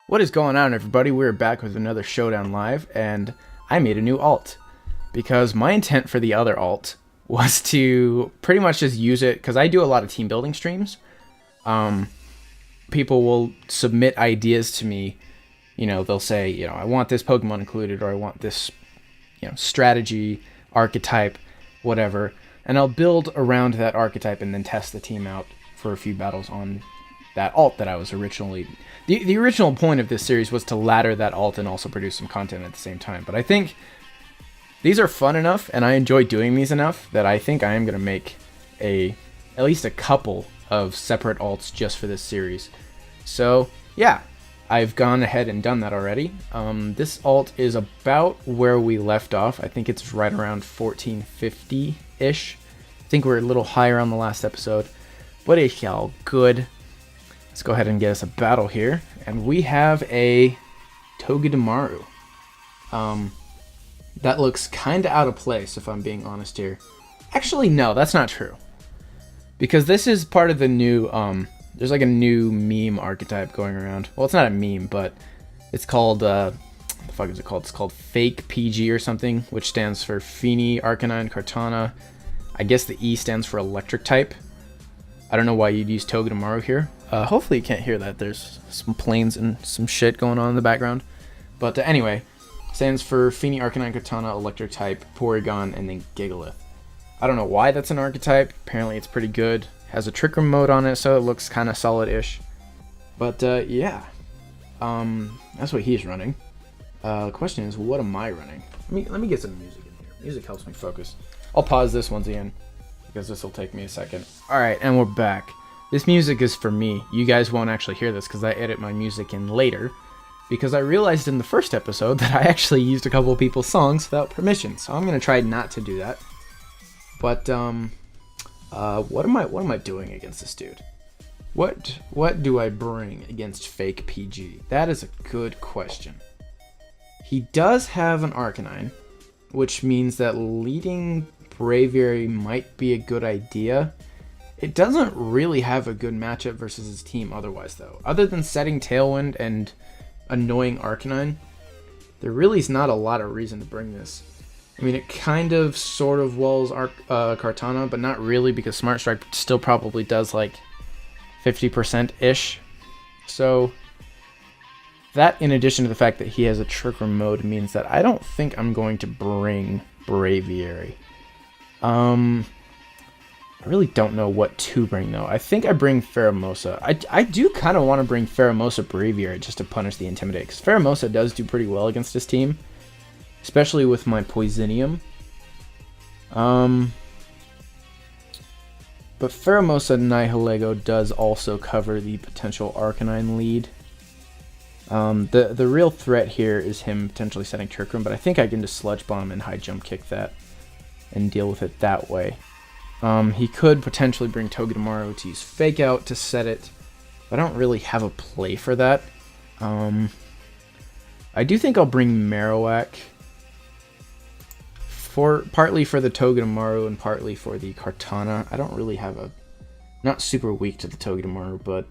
What is going on, everybody? We're back with another Showdown live, and I made a new alt because my intent for the other alt was to pretty much just use it because I do a lot of team building streams. People will submit ideas to me. You know, they'll say, you know, I want this Pokemon included, or I want this, you know, strategy, archetype, whatever, and I'll build around that archetype and then test the team out for a few battles on that alt that I was originally... The original point of this series was to ladder that alt and also produce some content at the same time. But I think these are fun enough, and I enjoy doing these enough, that I think I am going to make at least a couple of separate alts just for this series. So, yeah, I've gone ahead and done that already. This alt is about where we left off. I think it's right around 1450-ish. I think we're a little higher on the last episode, but it's all good. Let's go ahead and get us a battle here. And we have a Togedemaru. That looks kind of out of place, if I'm being honest here. Actually, no, that's not true. Because this is part of the new... there's like a new meme archetype going around. Well, it's not a meme, but it's called... what the fuck is it called? It's called Fake PG or something, which stands for Fini, Arcanine, Kartana. I guess the E stands for Electric type. I don't know why you'd use Togedemaru here. Hopefully you can't hear that. There's some planes and some shit going on in the background. But anyway, stands for Fini, Arcanine, Kartana, Electric type, Porygon, and then Gigalith. I don't know why that's an archetype. Apparently it's pretty good. Has a Trick Room mode on it, so it looks kind of solid-ish. But yeah, that's what he's running. The question is, what am I running? Let me get some music in here. Music helps me focus. I'll pause this once again, because this will take me a second. Alright, and we're back. This music is for me. You guys won't actually hear this because I edit my music in later, because I realized in the first episode that I actually used a couple of people's songs without permission, so I'm going to try not to do that. But, what am I doing against this dude? What do I bring against Fake PG? That is a good question. He does have an Arcanine, which means that leading Braviary might be a good idea. It doesn't really have a good matchup versus his team otherwise, though. Other than setting Tailwind and annoying Arcanine, there really is not a lot of reason to bring this. I mean, it kind of sort of walls Kartana, but not really, because Smart Strike still probably does like 50%-ish. So that, in addition to the fact that he has a Trick Room mode, means that I don't think I'm going to bring Braviary. I really don't know what to bring, though. I think I bring Pheromosa. I do kind of want to bring Pheromosa Braviary just to punish the Intimidate, because Pheromosa does do pretty well against his team, especially with my Poisinium. But Pheromosa Nihilego does also cover the potential Arcanine lead. The real threat here is him potentially setting Trick Room, but I think I can just Sludge Bomb and High Jump Kick that and deal with it that way. He could potentially bring Togedemaru to use Fake Out to set it, but I don't really have a play for that. I do think I'll bring Marowak, partly for the Togedemaru and partly for the Kartana. I don't really have not super weak to the Togedemaru, but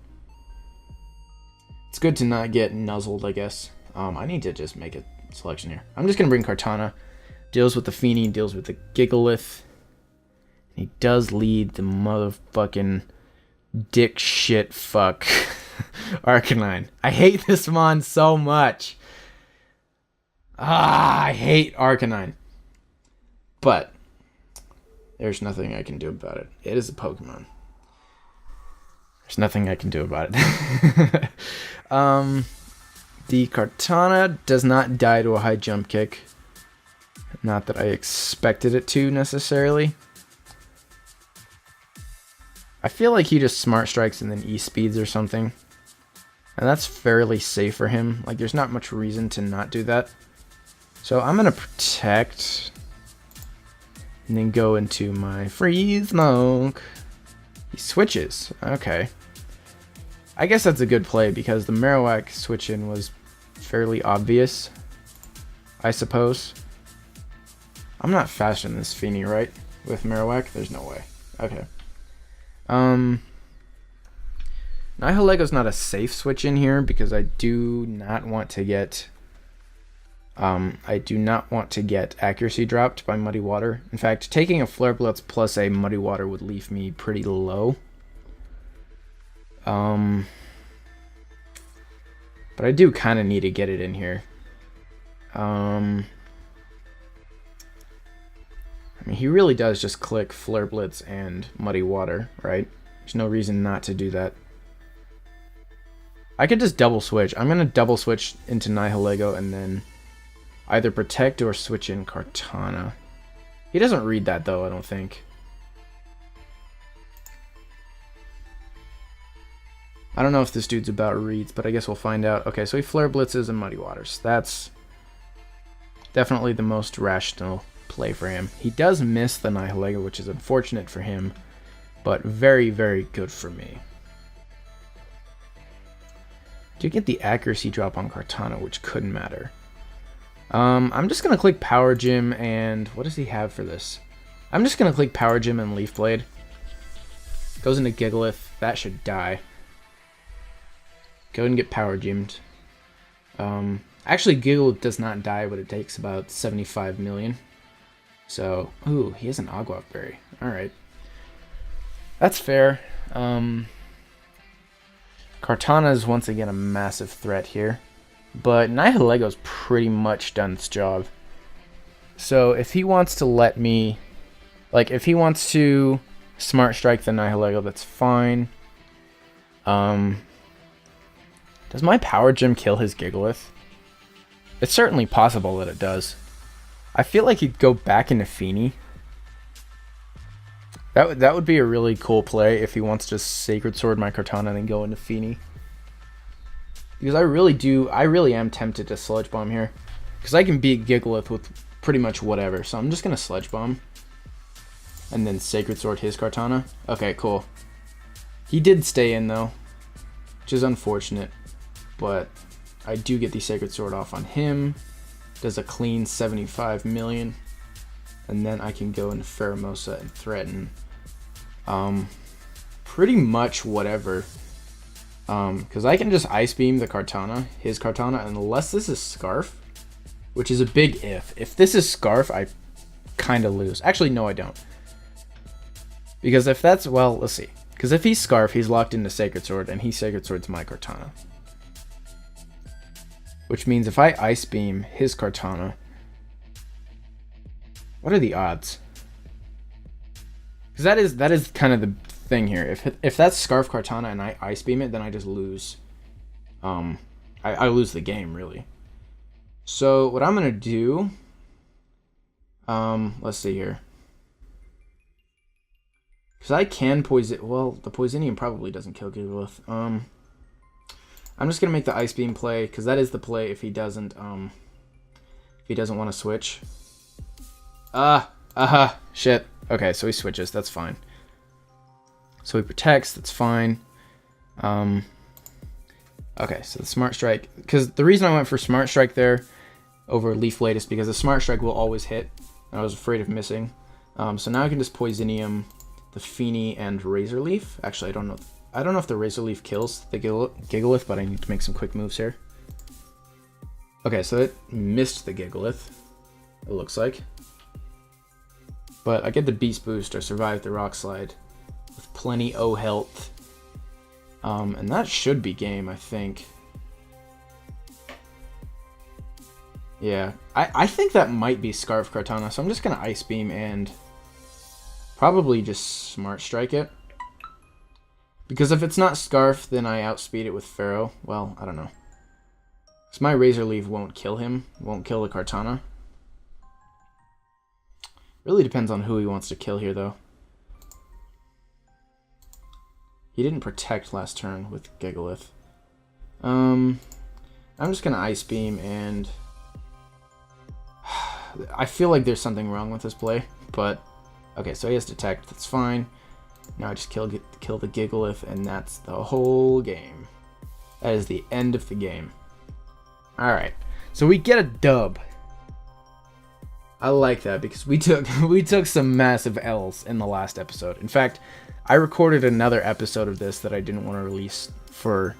it's good to not get nuzzled, I guess. I need to just make a selection here. I'm just going to bring Kartana. Deals with the Fini, deals with the Gigalith. He does lead the motherfucking dick shit fuck Arcanine. I hate this mon so much. I hate Arcanine. But there's nothing I can do about it. It is a Pokemon. There's nothing I can do about it. The Kartana does not die to a high jump kick. Not that I expected it to necessarily. I feel like he just Smart Strikes and then E-Speeds or something. And that's fairly safe for him. Like, there's not much reason to not do that. So I'm going to Protect. And then go into my Freeze Smoke. He switches. Okay. I guess that's a good play because the Marowak switch-in was fairly obvious, I suppose. I'm not faster than this Fini, right? With Marowak? There's no way. Okay. Nihilego not a safe switch in here because I do not want to get accuracy dropped by Muddy Water. In fact, taking a Flare Blitz plus a Muddy Water would leave me pretty low. But I do kind of need to get it in here. I mean, he really does just click Flare Blitz and Muddy Water, right? There's no reason not to do that. I could just double switch. I'm going to double switch into Nihilego and then either protect or switch in Kartana. He doesn't read that though, I don't think. I don't know if this dude's about reads, but I guess we'll find out. Okay, so he Flare Blitzes and Muddy Waters. That's definitely the most rational play for him. He does miss the Nihilego, which is unfortunate for him, but very, very good for me. Do get the accuracy drop on Kartana, which couldn't matter. I'm just going to click Power Gym and... what does he have for this? I'm just going to click Power Gym and Leaf Blade. Goes into Gigalith. That should die. Go ahead and get Power Gymmed. Actually, Gigalith does not die, but it takes about 75 million. So, ooh, he has an Aguac Berry. Alright. That's fair. Kartana is once again a massive threat here. But Nihilego's pretty much done its job. So if he wants to let me... like, if he wants to Smart Strike the Nihilego, that's fine. Does my Power Gym kill his Gigalith? It's certainly possible that it does. I feel like he'd go back into Feeny. That would be a really cool play if he wants to Sacred Sword my Kartana and then go into Feeny. Because I really am tempted to Sludge Bomb here. Because I can beat Gigalith with pretty much whatever. So I'm just going to Sludge Bomb. And then Sacred Sword his Kartana. Okay, cool. He did stay in though, which is unfortunate. But I do get the Sacred Sword off on him. Does a clean 75 million. And then I can go into Pheromosa and threaten pretty much whatever. Because I can just Ice Beam the Kartana, his Kartana, unless this is Scarf, which is a big if. If this is Scarf, I kind of lose. Actually, no, I don't. Because if that's, well, let's see. Because if he's Scarf, he's locked into Sacred Sword, and he Sacred Swords my Kartana. Which means if I Ice Beam his Kartana, what are the odds? Because that is kind of the thing here. If that's Scarf Kartana and I Ice Beam it, then I just lose. I lose the game, really. So what I'm gonna do, let's see here. Because I can poison. Well, the Poisonium probably doesn't kill Gigalith. I'm just gonna make the Ice Beam play because that is the play if he doesn't want to switch. Shit. Okay, so he switches. That's fine. So he protects. That's fine. Okay, so the Smart Strike. Because the reason I went for Smart Strike there over Leaf Blade is because the Smart Strike will always hit. And I was afraid of missing. So now I can just Poisonium the Feeny and Razor Leaf. Actually, I don't know if the Razor Leaf kills the Gigalith, but I need to make some quick moves here. Okay, so it missed the Gigalith, it looks like. But I get the Beast Boost, I survived the Rock Slide with plenty O health. And that should be game, I think. Yeah, I think that might be Scarf Kartana, so I'm just going to Ice Beam and probably just Smart Strike it. Because if it's not Scarf, then I outspeed it with Pharaoh. Well, I don't know. Because my Razor Leaf won't kill him, won't kill the Kartana. Really depends on who he wants to kill here, though. He didn't protect last turn with Gigalith. I'm just going to Ice Beam, and I feel like there's something wrong with this play, but okay, so he has Detect, that's fine. Now I just kill the Gigalith, and that's the whole game. That is the end of the game. Alright, so we get a dub. I like that because we took some massive L's in the last episode. In fact, I recorded another episode of this that I didn't want to release for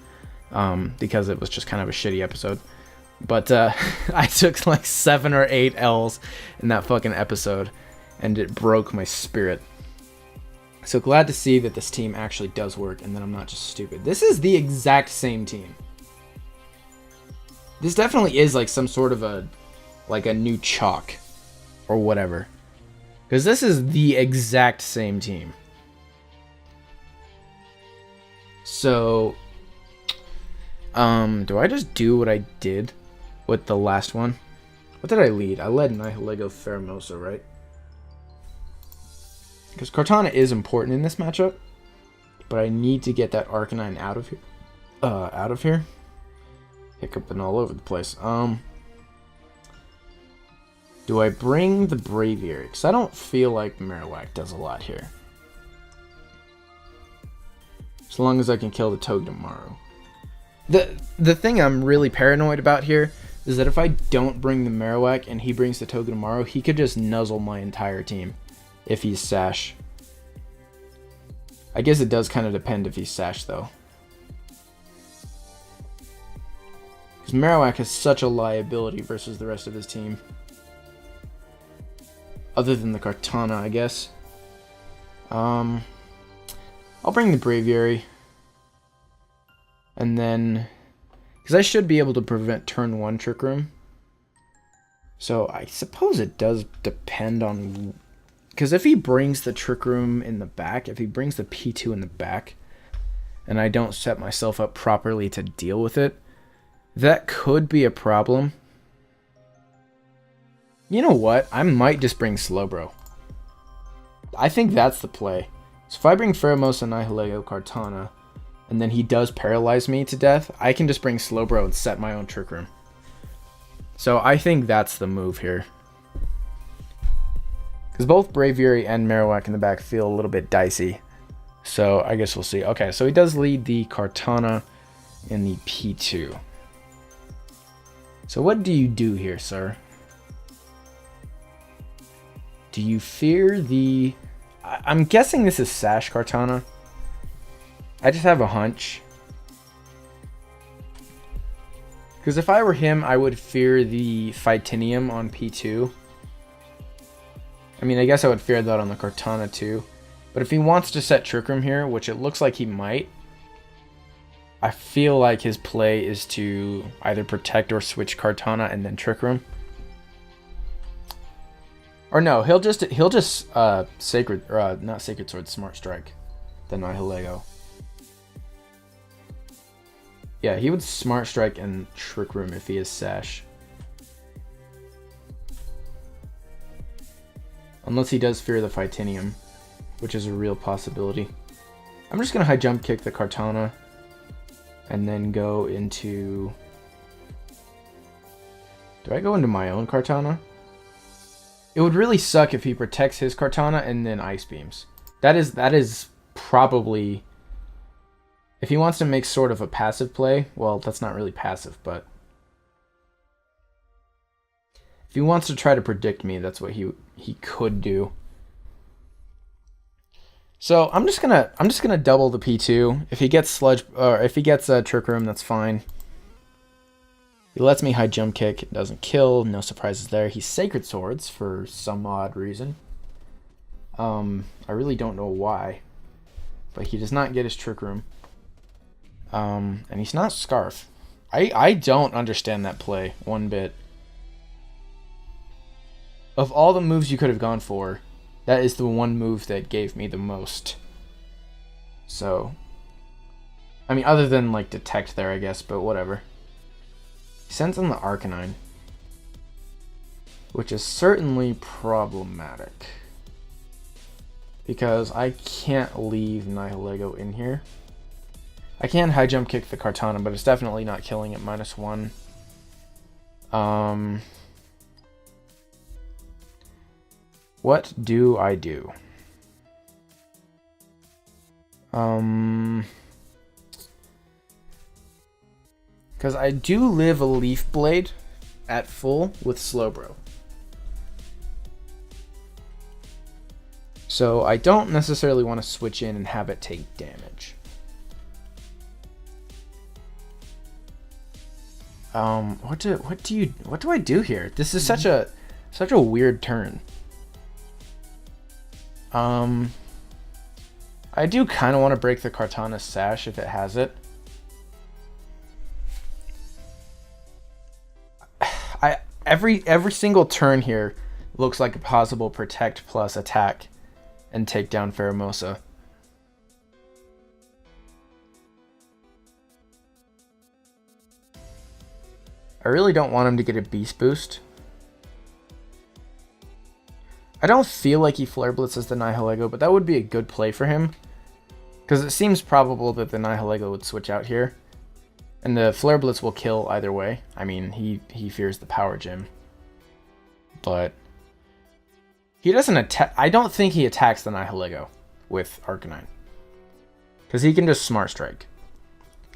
because it was just kind of a shitty episode. But I took like 7 or 8 L's in that fucking episode, and it broke my spirit. So glad to see that this team actually does work and that I'm not just stupid. This is the exact same team. This definitely is like some sort of a new chalk or whatever. Because this is the exact same team. So, do I just do what I did with the last one? What did I lead? I led Nihilego Faramosa, right? Because Kartana is important in this matchup, but I need to get that Arcanine out of here. Hiccuping all over the place. Do I bring the Braviary? Because I don't feel like Marowak does a lot here. As long as I can kill the Togedemaru. The thing I'm really paranoid about here is that if I don't bring the Marowak and he brings the Togedemaru, he could just nuzzle my entire team if he's Sash. I guess it does kind of depend if he's Sash, though. Because Marowak has such a liability versus the rest of his team. Other than the Kartana, I guess. I'll bring the Braviary. And then... because I should be able to prevent turn 1 Trick Room. So I suppose it does depend on... because if he brings the Trick Room in the back, if he brings the P2 in the back, and I don't set myself up properly to deal with it, that could be a problem. You know what? I might just bring Slowbro. I think that's the play. So if I bring Faramosa, Nihilego, Kartana, and then he does paralyze me to death, I can just bring Slowbro and set my own Trick Room. So I think that's the move here. Because both Braviary and Marowak in the back feel a little bit dicey. So I guess we'll see. Okay, so he does lead the Kartana in the P2. So what do you do here, sir? Do you fear the... I'm guessing this is Sash Kartana. I just have a hunch. Because if I were him, I would fear the Phytinium on P2. I mean, I guess I would fear that on the Kartana too. But if he wants to set Trick Room here, which it looks like he might, I feel like his play is to either protect or switch Kartana and then Trick Room. Or no, he'll just Sacred, or not Sacred Sword, Smart Strike, the Nihilego. Yeah, he would Smart Strike and Trick Room if he is Sash. Unless he does fear the Phytinium, which is a real possibility. I'm just going to high jump kick the Kartana and then go into... do I go into my own Kartana? It would really suck if he protects his Kartana and then Ice Beams. That is probably... if he wants to make sort of a passive play, well, that's not really passive, but... if he wants to try to predict me, that's what he could do. So I'm just gonna double the P2. If he gets Sludge, or if he gets a Trick Room, that's fine. He lets me high jump kick. It doesn't kill. No surprises there. He's Sacred Swords for some odd reason. I really don't know why, but he does not get his Trick Room. And he's not Scarf. I don't understand that play one bit. Of all the moves you could have gone for, that is the one move that gave me the most. So, I mean, other than like Detect there, I guess, but whatever. He sends in the Arcanine, which is certainly problematic. Because I can't leave Nihilego in here. I can high jump kick the Kartana, but it's definitely not killing at -1. What do I do? Because I do live a Leaf Blade at full with Slowbro. So I don't necessarily want to switch in and have it take damage. What do I do here? This is such a weird turn. I do kind of want to break the Kartana sash if it has it. Every single turn here looks like a possible protect plus attack and take down Pheromosa. I really don't want him to get a beast boost. I don't feel like he flare blitzes the Nihilego, but that would be a good play for him. Because it seems probable that the Nihilego would switch out here. And the flare blitz will kill either way. I mean, he fears the power gym. But he doesn't attack. I don't think he attacks the Nihilego with Arcanine. Because he can just Smart Strike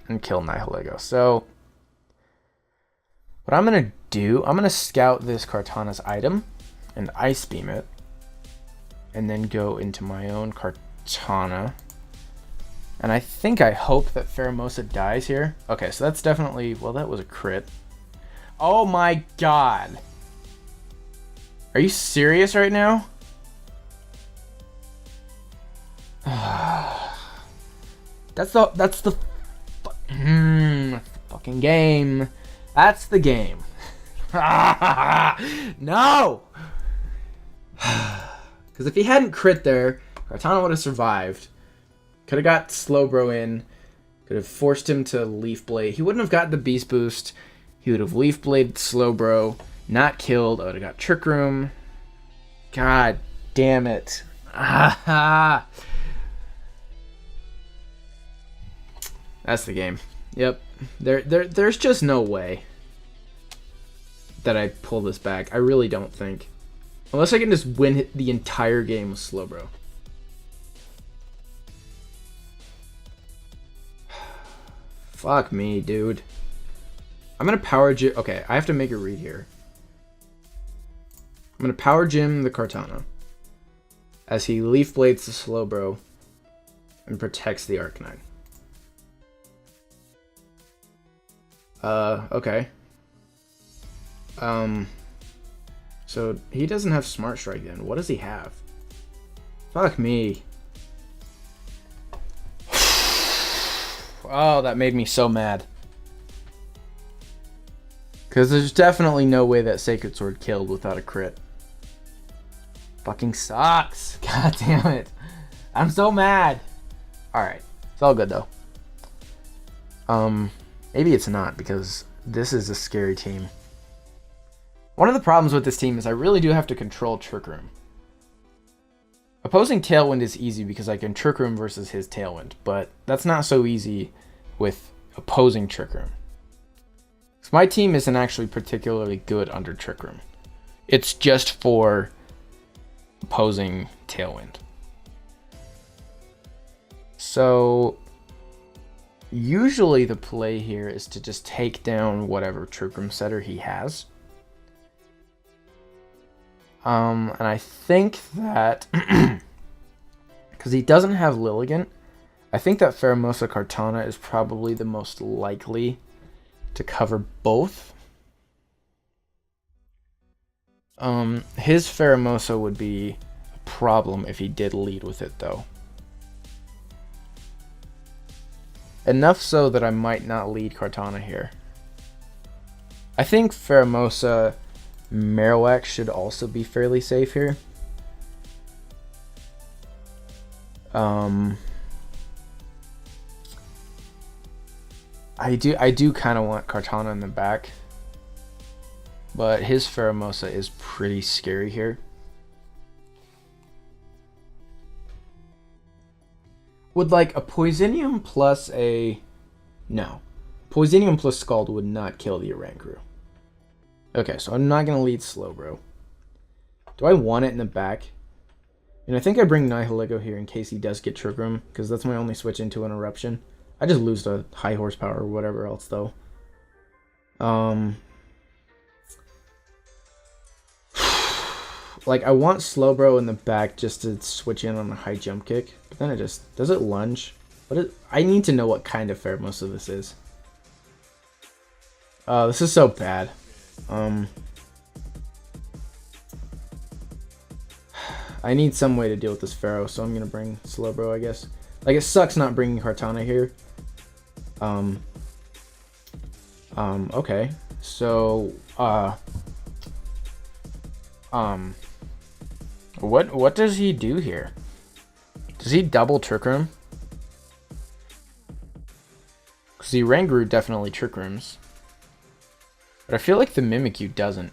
and kill Nihilego. So what I'm going to do, I'm going to scout this Kartana's item and Ice Beam it. And then go into my own Kartana. And I hope that Pheromosa dies here. Okay, so that's definitely... Well, that was a crit. Oh my god. Are you serious right now? That's the fucking game. That's the game. No! Because if he hadn't crit there, Kartana would have survived. Could have got Slowbro in. Could have forced him to Leaf Blade. He wouldn't have got the Beast Boost. He would have Leaf Bladed Slowbro. Not killed. I would have got Trick Room. God damn it. That's the game. Yep. There's just no way that I pull this back. I really don't think. Unless I can just win the entire game with Slowbro. Fuck me, dude. I'm gonna Power Gym. Okay, I have to make a read here. I'm gonna Power Gym the Kartana as he Leaf Blades the Slowbro and protects the Arcanine. Okay. So he doesn't have Smart Strike then. What does he have? Fuck me. Oh, that made me so mad. Because there's definitely no way that Sacred Sword killed without a crit. Fucking sucks. God damn it. I'm so mad. Alright. It's all good though. Maybe it's not because this is a scary team. One of the problems with this team is I really do have to control Trick Room. Opposing Tailwind is easy because I can Trick Room versus his Tailwind, but that's not so easy with opposing Trick Room. So my team isn't actually particularly good under Trick Room. It's just for opposing Tailwind. So usually the play here is to just take down whatever Trick Room setter he has. And I think that because he doesn't have Lilligant, I think that Pheromosa Kartana is probably the most likely to cover both. His Pheromosa would be a problem if he did lead with it though. Enough so that I might not lead Kartana here. I think Pheromosa Marowak should also be fairly safe here. I do kind of want Kartana in the back, but his Pheromosa is pretty scary here. Would like a Poisonium plus a... No. Poisonium plus Scald would not kill the Oranguru. Okay, so I'm not going to lead Slowbro. Do I want it in the back? And I think I bring Nihilego here in case he does get Trick Room, because that's my only switch into an Eruption. I just lose to high horsepower or whatever else, though. Like, I want Slowbro in the back just to switch in on a high jump kick. But then it just... Does it lunge? I need to know what kind of fair most of this is. This is so bad. I need some way to deal with this Pharaoh, so I'm gonna bring Slowbro, I guess. Like, it sucks not bringing Kartana here. Okay. So, what does he do here? Does he double Trick Room? Because the Ranguru definitely Trick Rooms. But I feel like the Mimikyu doesn't.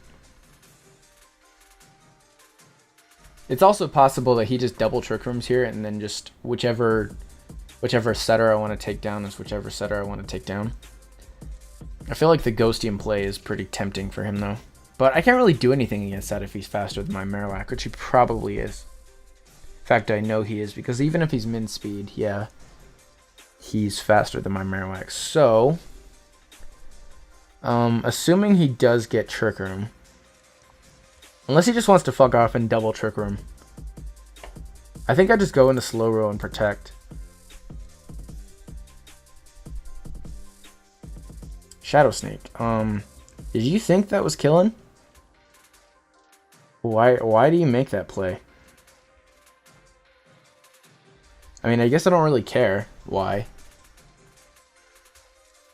It's also possible that he just double Trick Rooms here, and then just whichever setter I want to take down is whichever setter I want to take down. I feel like the Ghostium play is pretty tempting for him, though. But I can't really do anything against that if he's faster than my Marowak, which he probably is. In fact, I know he is, because even if he's min speed, yeah, he's faster than my Marowak. So, assuming he does get Trick Room, unless he just wants to fuck off and double Trick Room, I think I just go into Slow Row and protect. Shadow Snake. Did you think that was killing? Why do you make that play? I mean, I guess I don't really care why.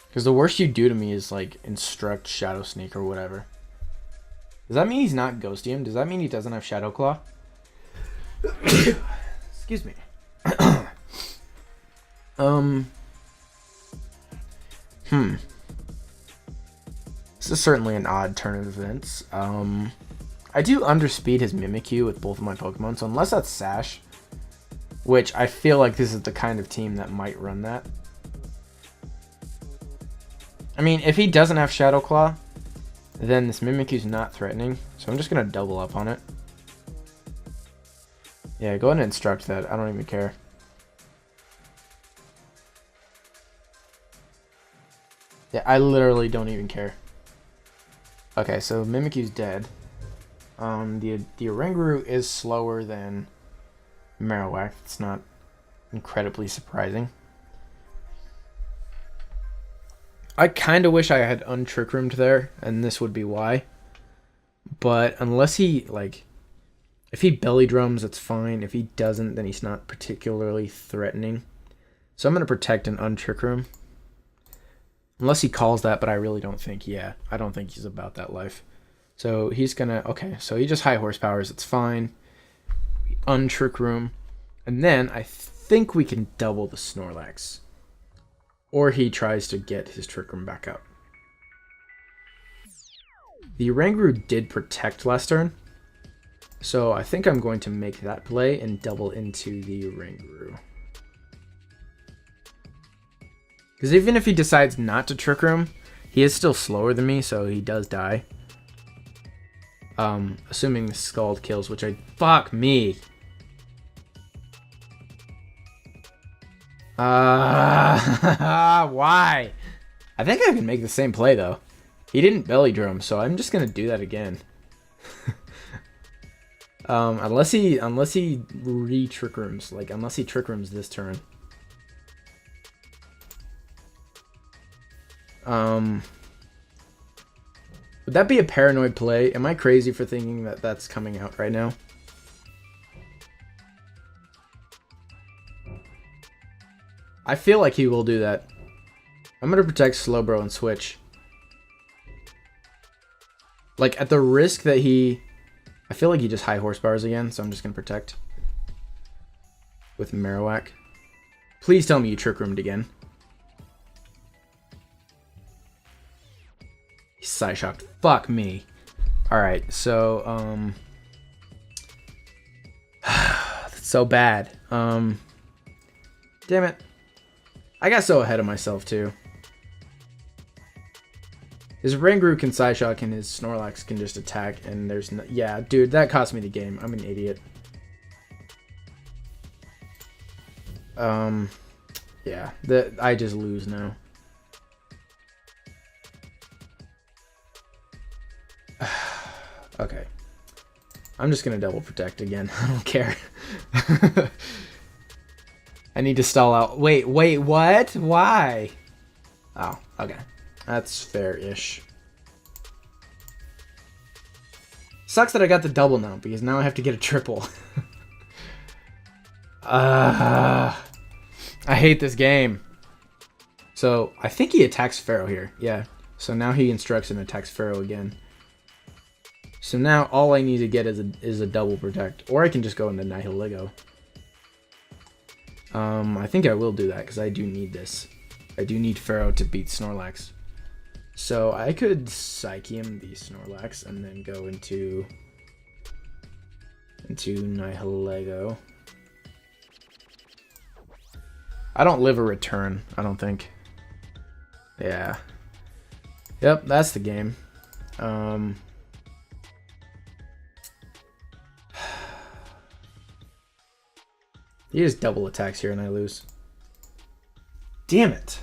Because the worst you do to me is, like, instruct Shadow Snake or whatever. Does that mean he's not Ghostium? Does that mean he doesn't have Shadow Claw? Excuse me. This is certainly an odd turn of events. I do underspeed his Mimikyu with both of my Pokemon, so unless that's Sash, which I feel like this is the kind of team that might run that. I mean, if he doesn't have Shadow Claw, then this Mimikyu's not threatening, so I'm just going to double up on it. Yeah, go ahead and instruct that. I don't even care. Yeah, I literally don't even care. Okay, so Mimikyu's dead. The Oranguru is slower than Marowak. It's not incredibly surprising. I kind of wish I had untrick roomed there, and this would be why. But unless he, like, if he belly drums, it's fine. If he doesn't, then he's not particularly threatening. So I'm going to protect an untrick room. Unless he calls that, but I really don't think, yeah, I don't think he's about that life. So he's going to, okay, so he just high horsepowers, it's fine. We untrick room. And then I think we can double the Snorlax. Or he tries to get his Trick Room back up. The Oranguru did protect last turn. So I think I'm going to make that play and double into the Oranguru. Because even if he decides not to Trick Room, he is still slower than me, so he does die. Assuming the Scald kills, which I... Fuck me! Why? I think I can make the same play though. He didn't belly drum, so I'm just gonna do that again. Unless he re-trick rooms, like unless he trick rooms this turn. Would that be a paranoid play? Am I crazy for thinking that that's coming out right now? I feel like he will do that. I'm going to protect Slowbro and switch. Like, at the risk that he... I feel like he just high horsepowers again, so I'm just going to protect. With Marowak. Please tell me you Trick Roomed again. He's Psyshocked. Fuck me. Alright, so, that's so bad. Damn it. I got so ahead of myself, too. His Ranguru can Psyshock and his Snorlax can just attack, and there's no... Yeah, dude, that cost me the game. I'm an idiot. Yeah, I just lose now. Okay. I'm just gonna double protect again. I don't care. I need to stall out. Wait, what? Why? Oh, okay. That's fair-ish. Sucks that I got the double now, because now I have to get a triple. I hate this game. So, I think he attacks Pharaoh here. Yeah. So now he instructs and attacks Pharaoh again. So now all I need to get is a double protect. Or I can just go into Nihilego. I think I will do that, because I do need this. I do need Pharaoh to beat Snorlax. So I could Psychium the Snorlax and then go into Nihilego. I don't live a return, I don't think. Yeah. Yep, that's the game. He just double attacks here and I lose. Damn it.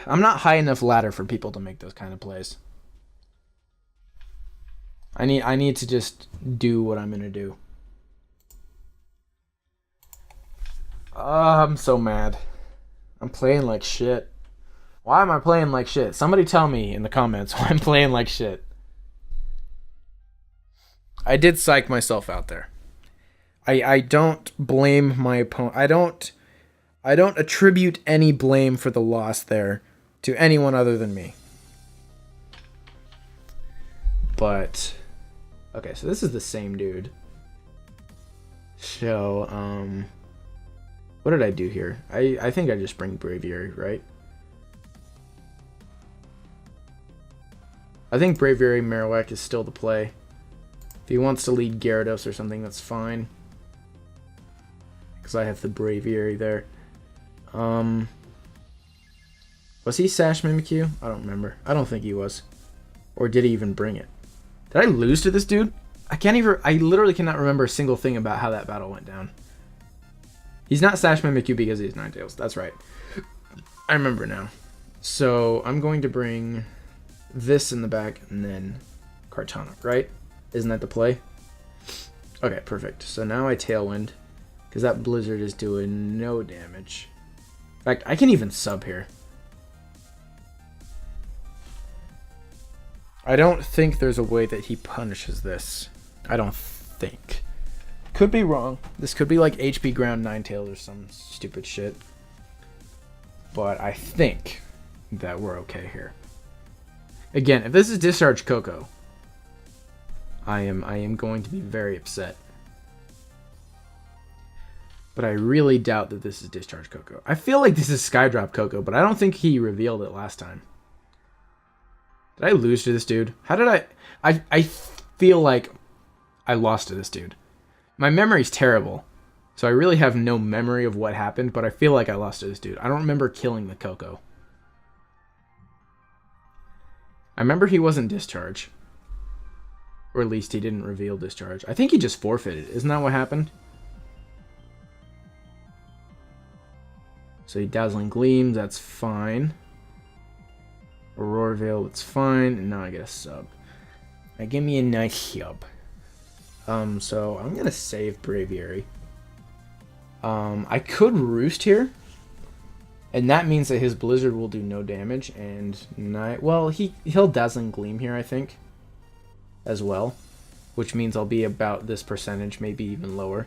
I'm not high enough ladder for people to make those kind of plays. I need to just do what I'm gonna do. I'm so mad. I'm playing like shit. Why am I playing like shit? Somebody tell me in the comments why I'm playing like shit. I did psych myself out there. I don't blame my opponent. I don't attribute any blame for the loss there to anyone other than me. But okay, so this is the same dude. So what did I do here? I think I just bring Braviary, right? I think Braviary Marowak is still the play. If he wants to lead Gyarados or something, that's fine. Because I have the Braviary there. Was he Sash Mimikyu? I don't remember. I don't think he was. Or did he even bring it? Did I lose to this dude? I literally cannot remember a single thing about how that battle went down. He's not Sash Mimikyu because he's Ninetales. That's right. I remember now. So I'm going to bring this in the back and then Kartana, right? Isn't that the play? Okay, perfect. So now I Tailwind, because that Blizzard is doing no damage. In fact, I can even sub here. I don't think there's a way that he punishes this. I don't think. Could be wrong. This could be like HP Ground Ninetales or some stupid shit. But I think that we're okay here. Again, if this is Discharge Coco, I am going to be very upset. But I really doubt that this is Discharge Coco. I feel like this is Skydrop Coco, but I don't think he revealed it last time. Did I lose to this dude? How did I feel like I lost to this dude. My memory's terrible, so I really have no memory of what happened, but I feel like I lost to this dude. I don't remember killing the Coco. I remember he wasn't Discharge. Or at least he didn't reveal Discharge. I think he just forfeited. Isn't that what happened? So he Dazzling Gleams, that's fine. Aurora Veil, that's fine. And now I get a sub. Now give me a nice sub. So I'm going to save Braviary. I could Roost here. And that means that his Blizzard will do no damage. And, well, he'll Dazzling Gleam here, I think. As well, which means I'll be about this percentage, maybe even lower.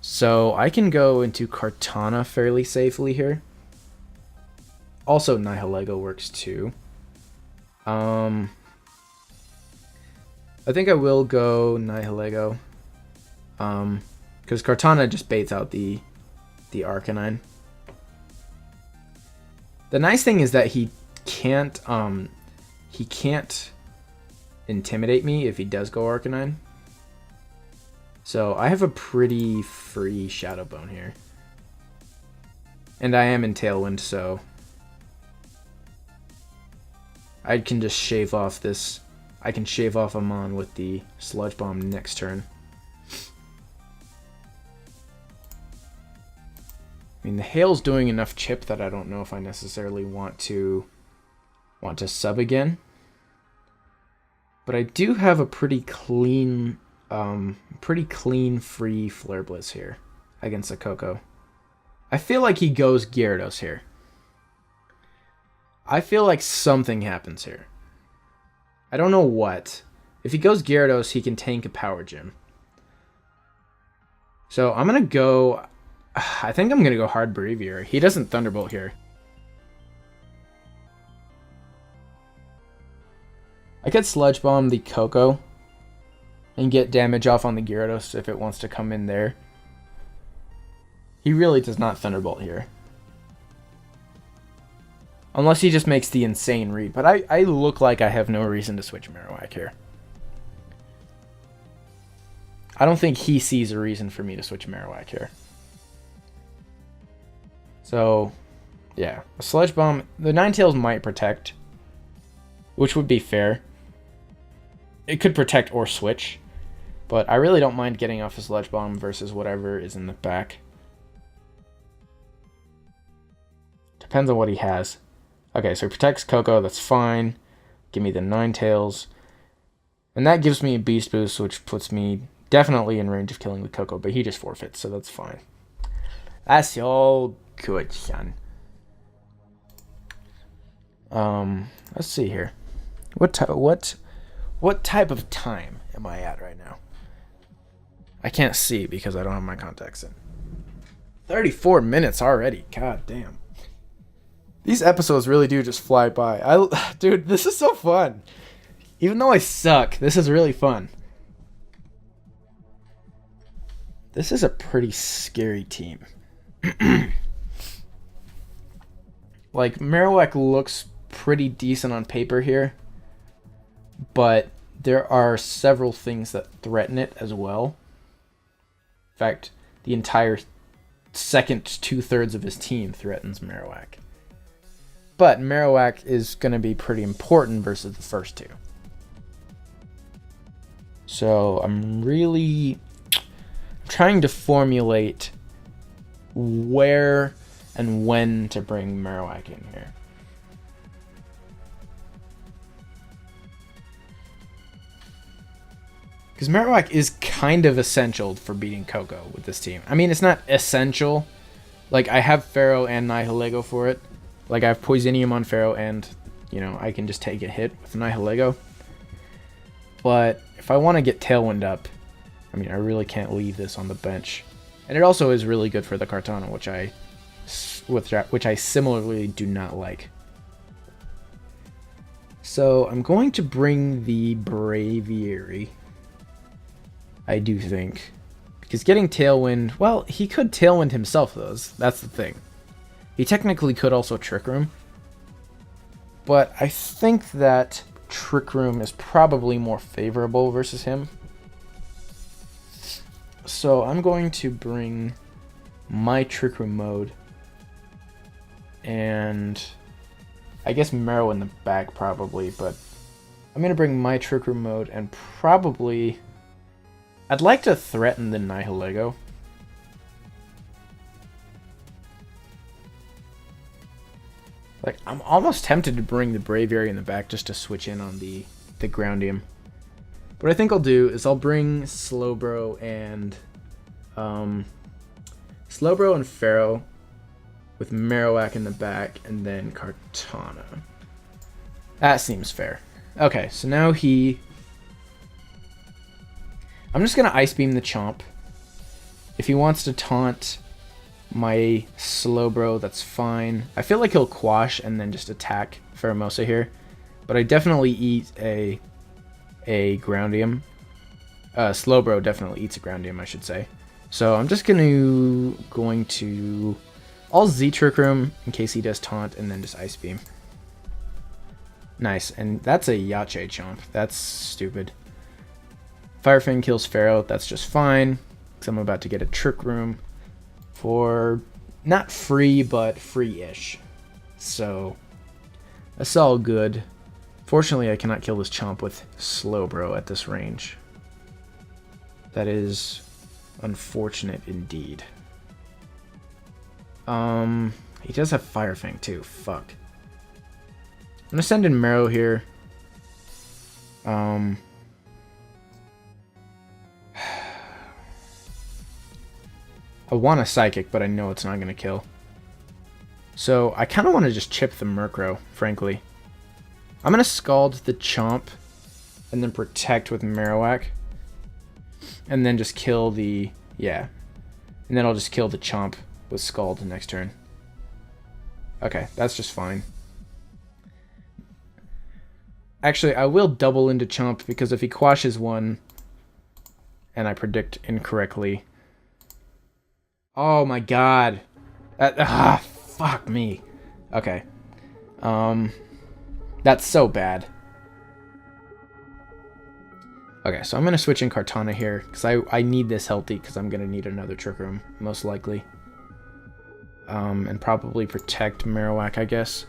So I can go into Kartana fairly safely here. Also, Nihilego works too. I think I will go Nihilego. Because Kartana just baits out the Arcanine. The nice thing is that he can't intimidate me if he does go Arcanine. So I have a pretty free Shadow Bone here. And I am in Tailwind, so I can just shave off this. I can shave off Amon with the Sludge Bomb next turn. I mean, the Hail's doing enough chip that I don't know if I necessarily want to sub again. But I do have a pretty clean free Flare Blitz here against the Coco. I feel like he goes Gyarados here. I feel like something happens here. I don't know what. If he goes Gyarados, he can tank a Power Gym. So I'm going to go... I think I'm going to go Hard Braviary. He doesn't Thunderbolt here. I could Sludge Bomb the Coco and get damage off on the Gyarados if it wants to come in there. He really does not Thunderbolt here. Unless he just makes the insane read. But I look like I have no reason to switch Marowak here. I don't think he sees a reason for me to switch Marowak here. So, yeah. A Sludge Bomb. The Ninetales might protect, which would be fair. It could protect or switch. But I really don't mind getting off a Sludge Bomb versus whatever is in the back. Depends on what he has. Okay, so he protects Coco, that's fine. Give me the Ninetales. And that gives me a Beast Boost, which puts me definitely in range of killing the Coco, but he just forfeits, so that's fine. That's all good, son. Let's see here. What type of time am I at right now? I can't see because I don't have my contacts in. 34 minutes already. God damn. These episodes really do just fly by. Dude, this is so fun. Even though I suck, this is really fun. This is a pretty scary team. Like, Marowak looks pretty decent on paper here, but there are several things that threaten it as well. In fact, the entire second 2/3 of his team threatens Marowak. But Marowak is going to be pretty important versus the first two. So I'm really trying to formulate where and when to bring Marowak in here. Because Marowak is kind of essential for beating Coco with this team. I mean, it's not essential. Like, I have Pharaoh and Nihilego for it. Like, I have Poisonium on Pharaoh and, you know, I can just take a hit with Nihilego. But if I want to get Tailwind up, I mean, I really can't leave this on the bench. And it also is really good for the Kartana, which I similarly do not like. So I'm going to bring the Braviary, I do think. Because getting Tailwind, well, he could Tailwind himself, though. That's the thing. He technically could also Trick Room. But I think that Trick Room is probably more favorable versus him. So I'm going to bring my Trick Room mode. And I guess Marrow in the back probably, but I'm going to bring my Trick Room mode and probably... I'd like to threaten the Nihilego. Like, I'm almost tempted to bring the Braviary in the back just to switch in on the Groundium. What I think I'll do is I'll bring Slowbro and Pharaoh with Marowak in the back and then Kartana. That seems fair. Okay, so now I'm just going to Ice Beam the Chomp. If he wants to taunt my Slowbro, that's fine. I feel like he'll Quash and then just attack Pheromosa here. But I definitely eat a Groundium. Slowbro definitely eats a Groundium, I should say. So I'm just going to... I'll Z-Trick Room in case he does taunt and then just Ice Beam. Nice, and that's a Yache Chomp. That's stupid. Fire Fang kills Pharaoh, that's just fine. Because I'm about to get a Trick Room for not free, but free-ish. So that's all good. Fortunately, I cannot kill this Chomp with Slowbro at this range. That is unfortunate indeed. He does have Fire Fang too. Fuck. I'm gonna send in Marrow here. I want a Psychic, but I know it's not going to kill. So I kind of want to just chip the Murkrow, frankly. I'm going to Scald the Chomp and then Protect with Marowak. And then just kill the... yeah. And then I'll just kill the Chomp with Scald next turn. Okay, that's just fine. Actually, I will double into Chomp because if he quashes one and I predict incorrectly... oh my god. Fuck me. Okay. That's so bad. Okay, so I'm going to switch in Kartana here, because I need this healthy, because I'm going to need another Trick Room, most likely. And probably protect Marowak, I guess.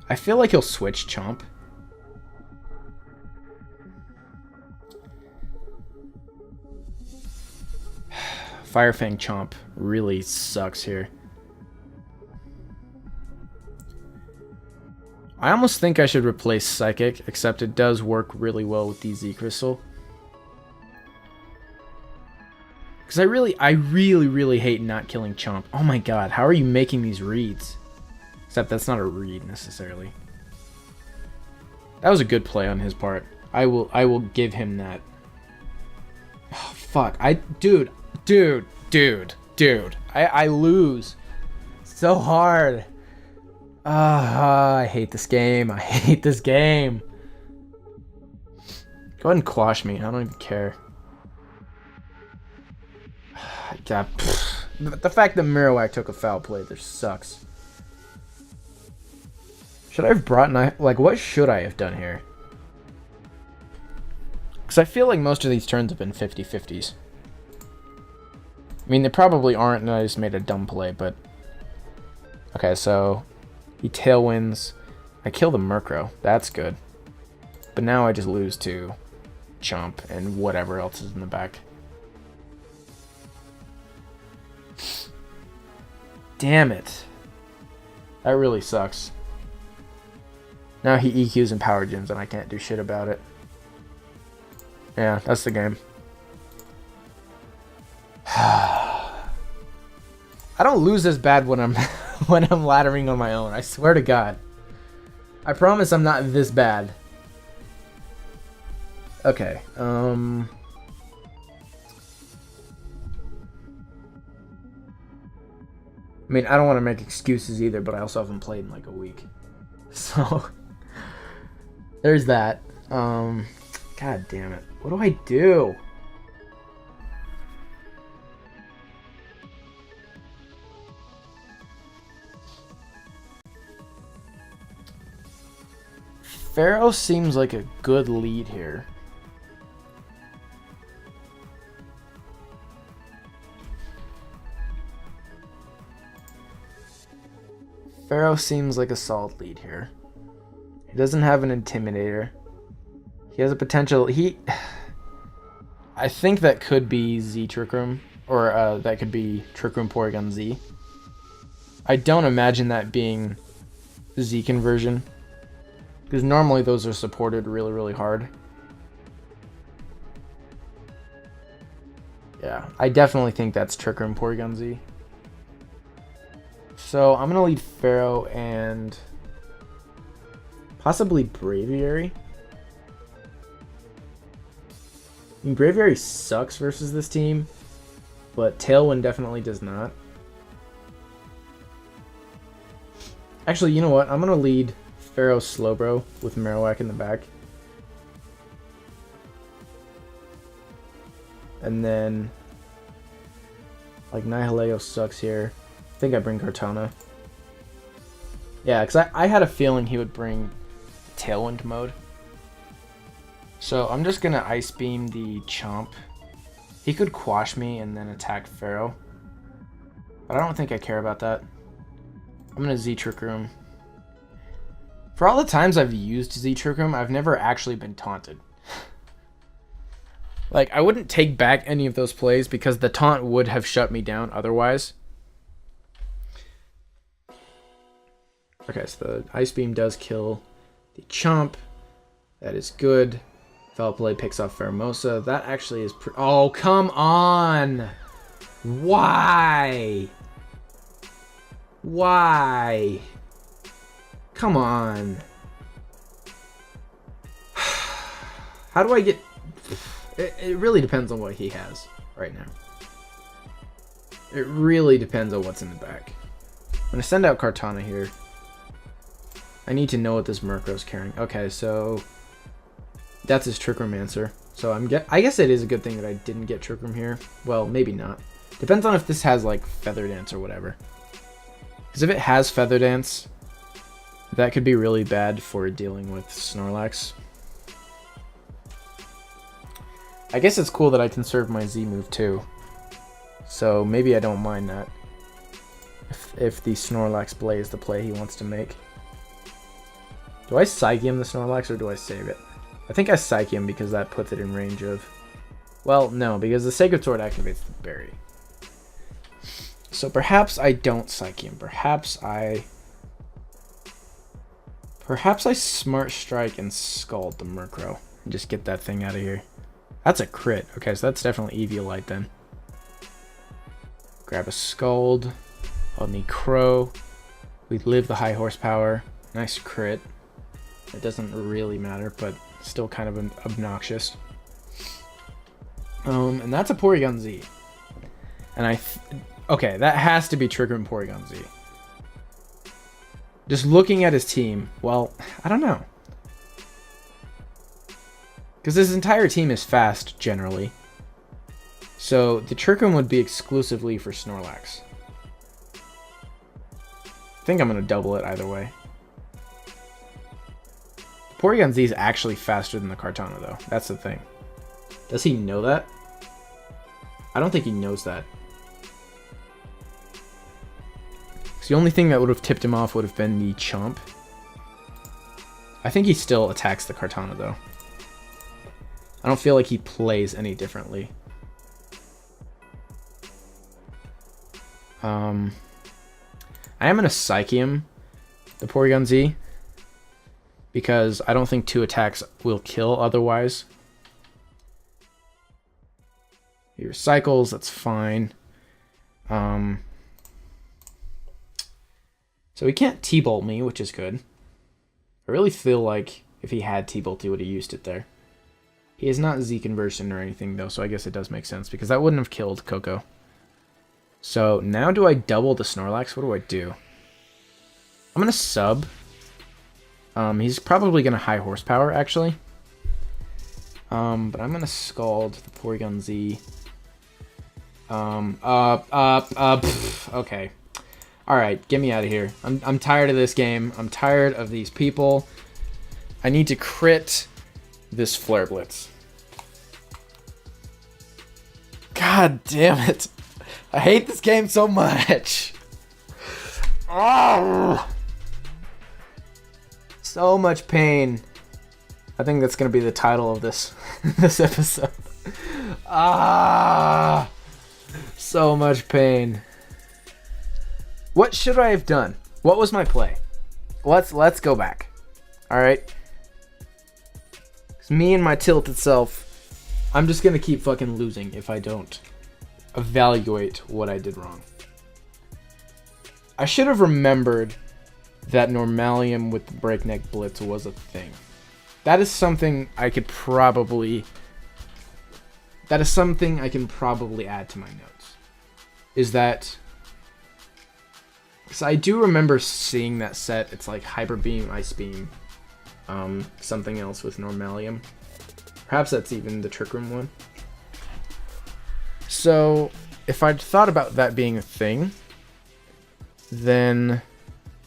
I feel like he'll switch Chomp. Firefang Chomp really sucks here. I almost think I should replace Psychic, except it does work really well with the Z Crystal. Because I really hate not killing Chomp. Oh my god, how are you making these reads? Except that's not a read, necessarily. That was a good play on his part. I will give him that. Oh, fuck. Dude. I lose so hard. I hate this game. I hate this game. Go ahead and quash me. I don't even care. God, the fact that Marowak took a foul play there sucks. Should I have brought like what should I have done here? Because I feel like most of these turns have been 50-50s. I mean, they probably aren't, and I just made a dumb play, but... okay, so... he tailwinds. I kill the Murkrow. That's good. But now I just lose to Chomp and whatever else is in the back. Damn it. That really sucks. Now he EQs and Power Gyms and I can't do shit about it. Yeah, that's the game. I don't lose as bad when I'm when I'm laddering on my own. I swear to God. I promise I'm not this bad. Okay. I mean, I don't want to make excuses either, but I also haven't played in like a week. So there's that. God damn it. What do I do? Pharaoh seems like a good lead here. Pharaoh seems like a solid lead here. He doesn't have an Intimidator. He has a potential... I think that could be Z Trick Room. Or that could be Trick Room Porygon Z. I don't imagine that being Z conversion. Because normally those are supported really hard. Yeah, I definitely think that's Trick Room Porygon Z. So I'm going to lead Pharaoh and possibly Braviary. I mean, Braviary sucks versus this team, but Tailwind definitely does not. Actually, you know what? I'm going to lead Pharaoh Slowbro with Marowak in the back. And then, like, Nihilego sucks here. I think I bring Kartana. Yeah, because I had a feeling he would bring Tailwind mode. So I'm just going to Ice Beam the Chomp. He could quash me and then attack Pharaoh. But I don't think I care about that. I'm going to Z Trick Room. For all the times I've used Z Trick Room, I've never actually been taunted. Like, I wouldn't take back any of those plays because the taunt would have shut me down otherwise. Okay, so the Ice Beam does kill the Chomp. That is good. Foul play picks off Pheromosa. That actually is... oh, come on! Why? Why? Come on. How do I get... It really depends on what he has right now. It really depends on what's in the back. I'm going to send out Kartana here. I need to know what this Murkrow's carrying. Okay, so... that's his Trick Room answer. So I guess it is a good thing that I didn't get Trick Room here. Well, maybe not. Depends on if this has, like, Feather Dance or whatever. Because if it has Feather Dance, that could be really bad for dealing with Snorlax. I guess it's cool that I conserve my Z move too. So maybe I don't mind that. If the Snorlax play is the play he wants to make. Do I Psychium the Snorlax or do I save it? I think I Psychium because that puts it in range of... well, no, because the Sacred Sword activates the berry. So perhaps I don't Psychium. Perhaps I Smart Strike and Scald the Murkrow and just get that thing out of here. That's a crit. Okay, so that's definitely Eviolite then. Grab a Scald on the Crow. We live the high horsepower. Nice crit. It doesn't really matter, but still kind of obnoxious. And that's a Porygon Z. And okay, that has to be triggering Porygon Z. Just looking at his team, well, I don't know. Because his entire team is fast, generally. So the Trick Room would be exclusively for Snorlax. I think I'm going to double it either way. The Porygon Z is actually faster than the Kartana, though. That's the thing. Does he know that? I don't think he knows that. So the only thing that would have tipped him off would have been the Chomp. I think he still attacks the Kartana, though. I don't feel like he plays any differently. I am going to Psychium the Porygon Z because I don't think 2 attacks will kill otherwise. He recycles, that's fine. So he can't T-Bolt me, which is good. I really feel like if he had T-Bolt, he would have used it there. He is not Z-Conversion or anything, though, so I guess it does make sense, because that wouldn't have killed Coco. So now do I double the Snorlax? What do I do? I'm going to sub. He's probably going to high horsepower, actually. But I'm going to Scald the Porygon Z. Okay. Alright, get me out of here. I'm tired of this game. I'm tired of these people. I need to crit this Flare Blitz. God damn it. I hate this game so much. Oh, so much pain. I think that's going to be the title of this this episode. So much pain. What should I have done? What was my play? Let's go back. All right. It's me and my tilted self. I'm just going to keep fucking losing if I don't evaluate what I did wrong. I should have remembered that Normalium with the Breakneck Blitz was a thing. That is something I could probably... that is something I can probably add to my notes. Is that... because I do remember seeing that set. It's like Hyper Beam, Ice Beam, something else with Normalium. Perhaps that's even the Trick Room one. So, if I'd thought about that being a thing, then...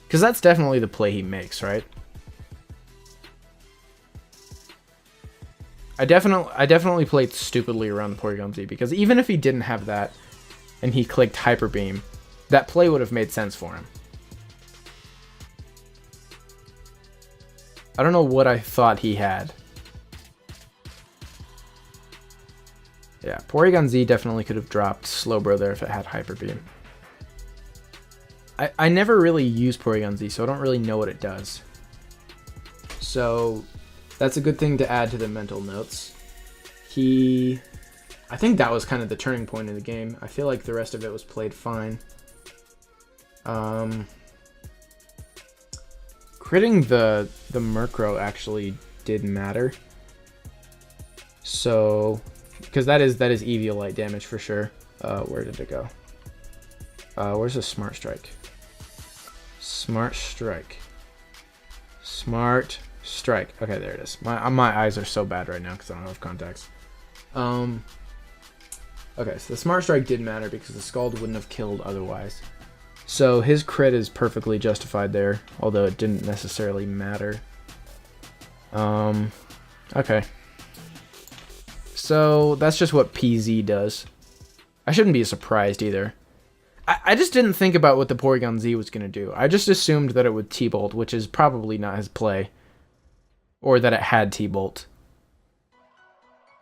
because that's definitely the play he makes, right? I definitely played stupidly around the Porygon Z, because even if he didn't have that, and he clicked Hyper Beam, that play would have made sense for him. I don't know what I thought he had. Yeah, Porygon Z definitely could have dropped Slowbro there if it had Hyper Beam. I never really use Porygon Z, so I don't really know what it does. So that's a good thing to add to the mental notes. I think that was kind of the turning point in the game. I feel like the rest of it was played fine. Critting the Murkrow actually did matter. So, because that is Eviolite damage for sure. Where did it go? Where's the Smart Strike? Smart Strike. Smart Strike. Okay, there it is. My eyes are so bad right now because I don't have contacts. Okay, so the Smart Strike did matter because the Scald wouldn't have killed otherwise. So his crit is perfectly justified there, although it didn't necessarily matter. Okay. So that's just what PZ does. I shouldn't be surprised either. I just didn't think about what the Porygon Z was going to do. I just assumed that it would T-Bolt, which is probably not his play. Or that it had T-Bolt.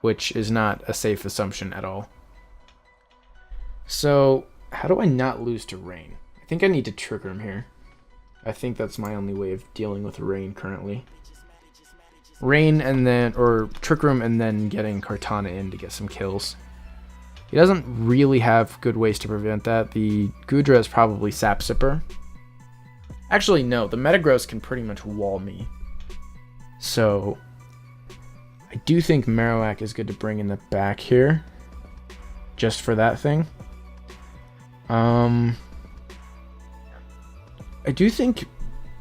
Which is not a safe assumption at all. So, how do I not lose to Rain? I think I need to Trick Room here. I think that's my only way of dealing with Rain currently. Rain and then, or Trick Room and then getting Kartana in to get some kills. He doesn't really have good ways to prevent that. The Goodra is probably Sap Sipper. Actually, no, the Metagross can pretty much wall me. So, I do think Marowak is good to bring in the back here. Just for that thing. I do think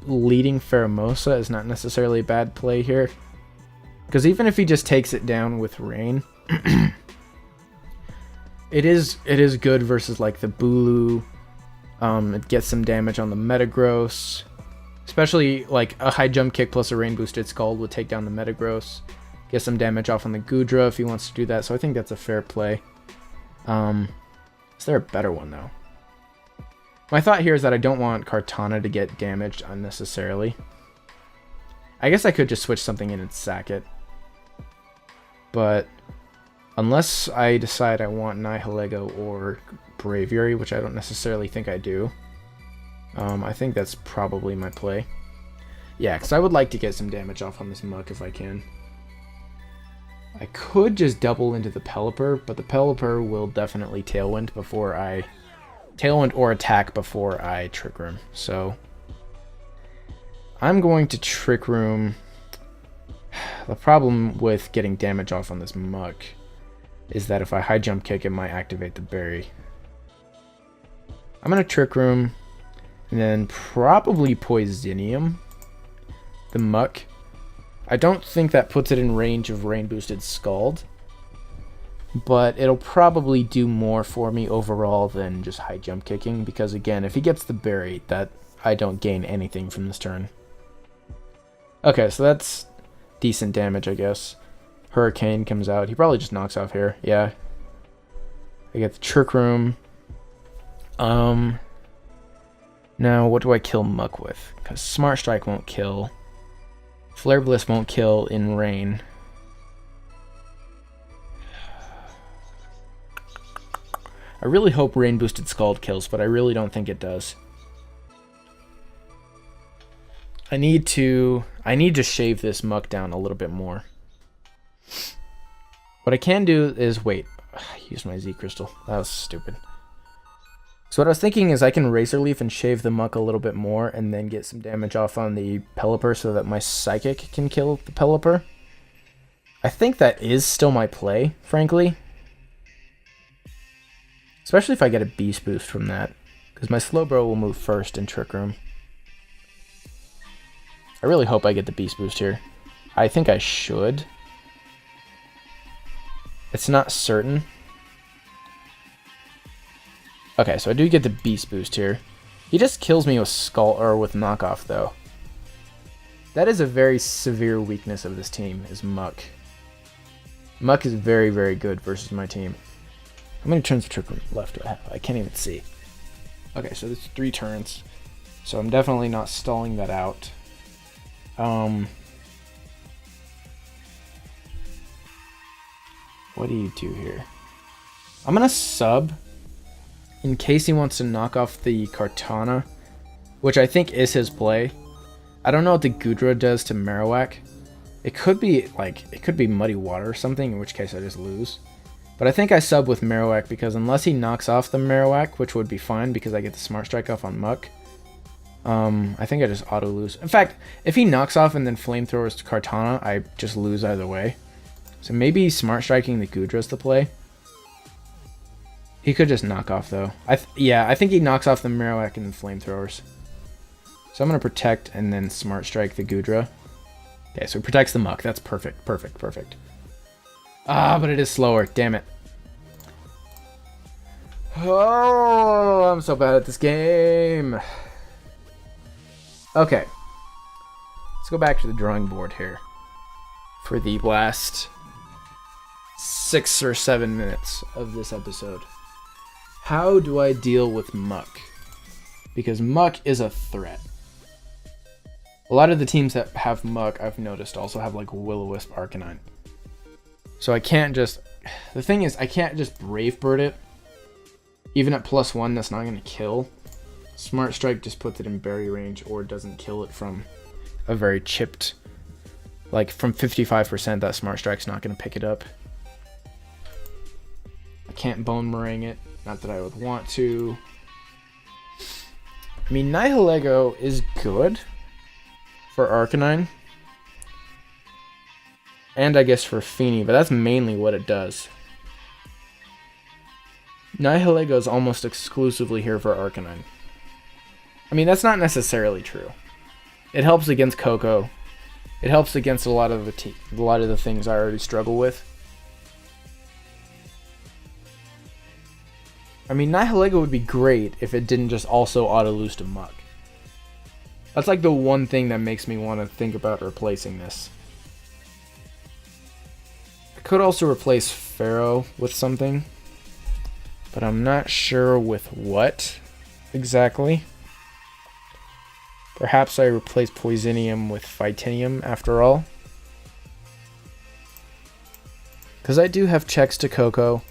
leading Pheromosa is not necessarily a bad play here. Because even if he just takes it down with Rain, it is good versus like the Bulu. It gets some damage on the Metagross. Especially like a high jump kick plus a Rain boosted Scald would take down the Metagross. Get some damage off on the Goodra if he wants to do that. So I think that's a fair play. Is there a better one though? My thought here is that I don't want Kartana to get damaged unnecessarily. I guess I could just switch something in and sack it. But unless I decide I want Nihilego or Braviary, which I don't necessarily think I do, I think that's probably my play. Yeah, because I would like to get some damage off on this Muck if I can. I could just double into the Pelipper, but the Pelipper will definitely Tailwind or attack before I Trick Room. So I'm going to Trick Room. The problem with getting damage off on this Muck is that if I high jump kick, it might activate the berry. I'm going to Trick Room and then probably Poisinium the Muck. I don't think that puts it in range of Rain Boosted Scald, but it'll probably do more for me overall than just high jump kicking, because again, if he gets the berry, that I don't gain anything from this turn. Okay, so that's decent damage, I guess. Hurricane comes out. He probably just knocks off here. Yeah. I get the Trick Room. Now, what do I kill Muck with? Because Smart Strike won't kill. Flare Bliss won't kill in Rain. I really hope Rain Boosted Scald kills, but I really don't think it does. I need to shave this Muck down a little bit more. What I can do is wait. I used my Z Crystal. That was stupid. So what I was thinking is I can Razor Leaf and shave the Muck a little bit more and then get some damage off on the Pelipper so that my Psychic can kill the Pelipper. I think that is still my play, frankly. Especially if I get a Beast Boost from that. Because my Slowbro will move first in Trick Room. I really hope I get the Beast Boost here. I think I should. It's not certain. Okay, so I do get the Beast Boost here. He just kills me with Skull or with Knockoff though. That is a very severe weakness of this team, is Muck. Muck is very, very good versus my team. How many turns of Trick Room left do I have? I can't even see. Okay, so there's 3 turns. So I'm definitely not stalling that out. What do you do here? I'm gonna sub in case he wants to knock off the Kartana, which I think is his play. I don't know what the Gudra does to Marowak. It could be Muddy Water or something, in which case I just lose. But I think I sub with Marowak because unless he knocks off the Marowak, which would be fine because I get the Smart Strike off on Muck, I think I just auto lose. In fact, if he knocks off and then Flamethrowers to Kartana, I just lose either way. So maybe Smart Striking the Gudra's the play. He could just knock off though. Yeah, I think he knocks off the Marowak and the Flamethrowers. So I'm going to protect and then Smart Strike the Gudra. Okay, so it protects the Muck. That's perfect, perfect, perfect. Ah, but it is slower. Damn it. Oh, I'm so bad at this game. Okay. Let's go back to the drawing board here for the last 6 or 7 minutes of this episode. How do I deal with Muck? Because Muck is a threat. A lot of the teams that have Muck, I've noticed, also have like Will-O-Wisp Arcanine. So I can't just... The thing is, I can't just Brave Bird it. Even at +1, that's not going to kill. Smart Strike just puts it in berry range or doesn't kill it from a very chipped... Like, from 55%, that Smart Strike's not going to pick it up. I can't Bone Meringue it. Not that I would want to. I mean, Nihilego is good for Arcanine. And I guess for Feeny, but that's mainly what it does. Nihilego is almost exclusively here for Arcanine. I mean, that's not necessarily true. It helps against Coco. It helps against a lot of the things I already struggle with. I mean, Nihilego would be great if it didn't just also auto-lose to Muck. That's like the one thing that makes me want to think about replacing this. I could also replace Pharaoh with something, but I'm not sure with what exactly. Perhaps I replace Poisinium with Phytinium after all. Because I do have checks to Coco.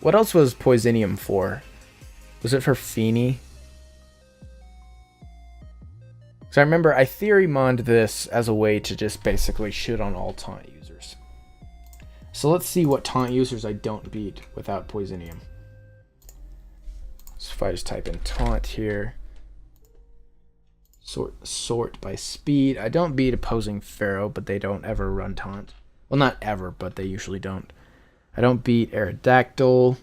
What else was Poisinium for? Was it for Feeny? So I remember I theory-monned this as a way to just basically shit on all taunt users. So let's see what taunt users I don't beat without Poisinium. So if I just type in taunt here, sort by speed. I don't beat opposing Pharaoh, but they don't ever run taunt. Well, not ever, but they usually don't. I don't beat Aerodactyl.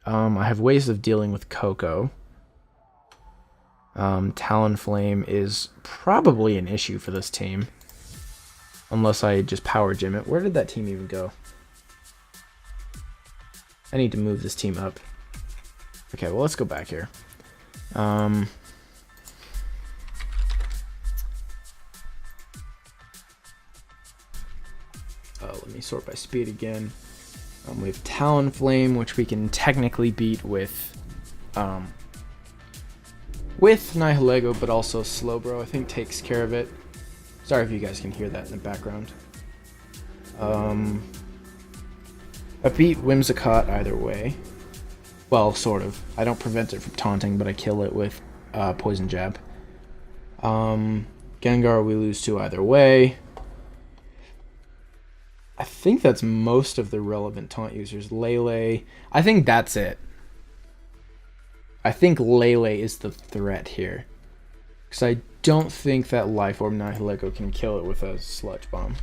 I have ways of dealing with Coco. Talonflame is probably an issue for this team. Unless I just Power Gym it. Where did that team even go? I need to move this team up. Okay, well, let's go back here. Let me sort by speed again. We have Talonflame, which we can technically beat with Nihilego, but also Slowbro, I think, takes care of it. Sorry if you guys can hear that in the background. I beat Whimsicott either way. Well, sort of. I don't prevent it from taunting, but I kill it with Poison Jab. Gengar we lose to either way. I think that's most of the relevant taunt users. Lele, I think that's it. I think Lele is the threat here. Because I don't think that Life Orb Nihilego can kill it with a Sludge Bomb.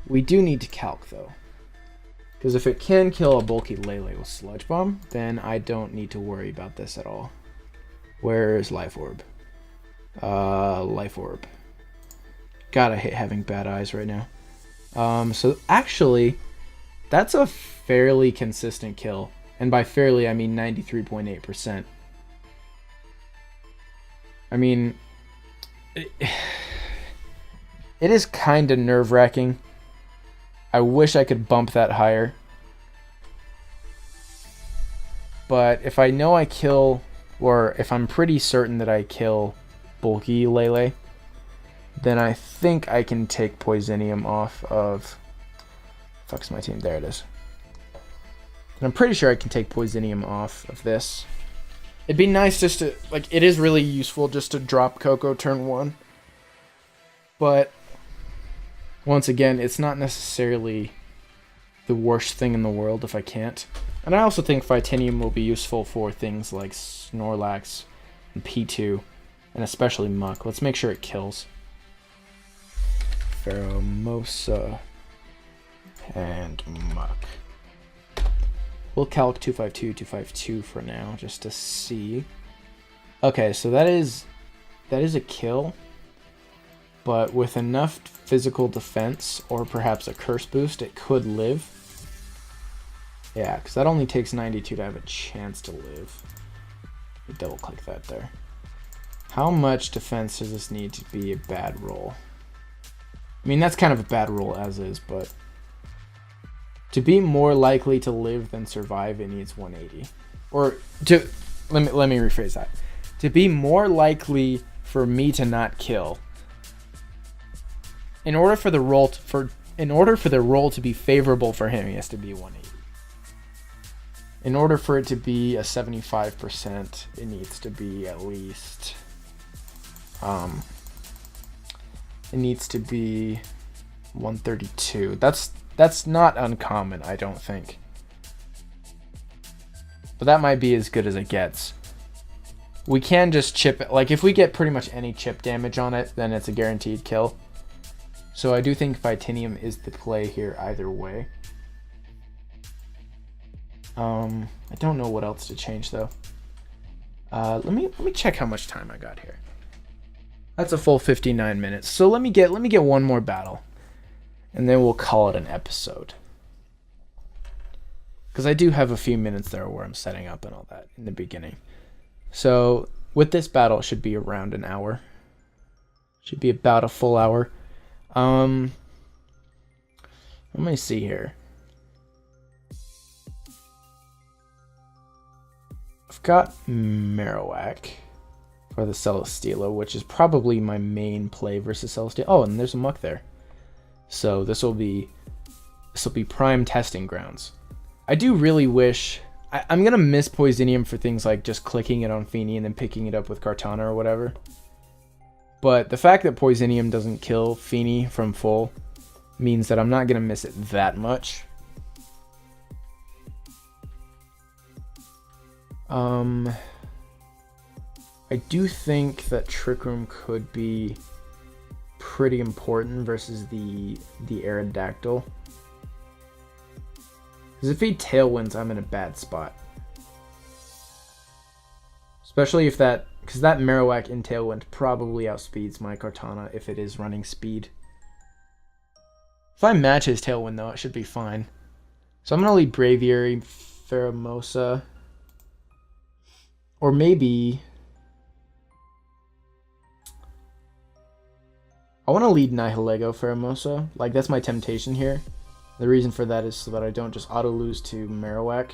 We do need to calc though. Because if it can kill a bulky Lele with Sludge Bomb, then I don't need to worry about this at all. Where's Life Orb? Life Orb. God, I hate having bad eyes right now. So actually, that's a fairly consistent kill. And by fairly, I mean 93.8%. I mean, it is kind of nerve-wracking. I wish I could bump that higher. But if I know I kill, or if I'm pretty certain that I kill bulky Lele, then I think I can take Poisinium off of... Fuck's my team? There it is. And I'm pretty sure I can take Poisinium off of this. It'd be nice just to, like, it is really useful just to drop Coco turn 1. But, once again, it's not necessarily the worst thing in the world if I can't. And I also think Phytanium will be useful for things like Snorlax and P2, and especially Muck. Let's make sure it kills. Pheromosa and Muck. We'll calc 252, 252 for now, just to see. Okay, so that is a kill, but with enough physical defense, or perhaps a curse boost, it could live. Yeah, because that only takes 92 to have a chance to live. Double click that there. How much defense does this need to be a bad roll? I mean, that's kind of a bad roll as is, but to be more likely to live than survive, it needs 180. Or to let me rephrase that. To be more likely for me to not kill, in order for the roll to be favorable for him, he has to be 180. In order for it to be a 75%, it needs to be at least it needs to be 132. That's not uncommon, I don't think. But that might be as good as it gets. We can just chip it. Like, if we get pretty much any chip damage on it, then it's a guaranteed kill. So I do think Phytanium is the play here either way. I don't know what else to change though. Let me check how much time I got here. That's a full 59 minutes. So let me get one more battle, and then we'll call it an episode. Because I do have a few minutes there where I'm setting up and all that in the beginning. So with this battle, it should be around an hour. Should be about a full hour. Let me see here. I've got Marowak for the Celesteela, which is probably my main play versus Celesteela. Oh, and there's a Muck there. So this will be prime testing grounds. I do really wish... I'm going to miss Poisonium for things like just clicking it on Feeny and then picking it up with Kartana or whatever. But the fact that Poisonium doesn't kill Feeny from full means that I'm not going to miss it that much. I do think that Trick Room could be pretty important versus the Aerodactyl. Because if he Tailwinds, I'm in a bad spot. Especially if that... Because that Marowak in Tailwind probably outspeeds my Kartana if it is running speed. If I match his Tailwind, though, it should be fine. So I'm going to lead Braviary, Pheromosa. Or maybe... I want to lead Nihilego Pheromosa. Like, that's my temptation here. The reason for that is so that I don't just auto-lose to Marowak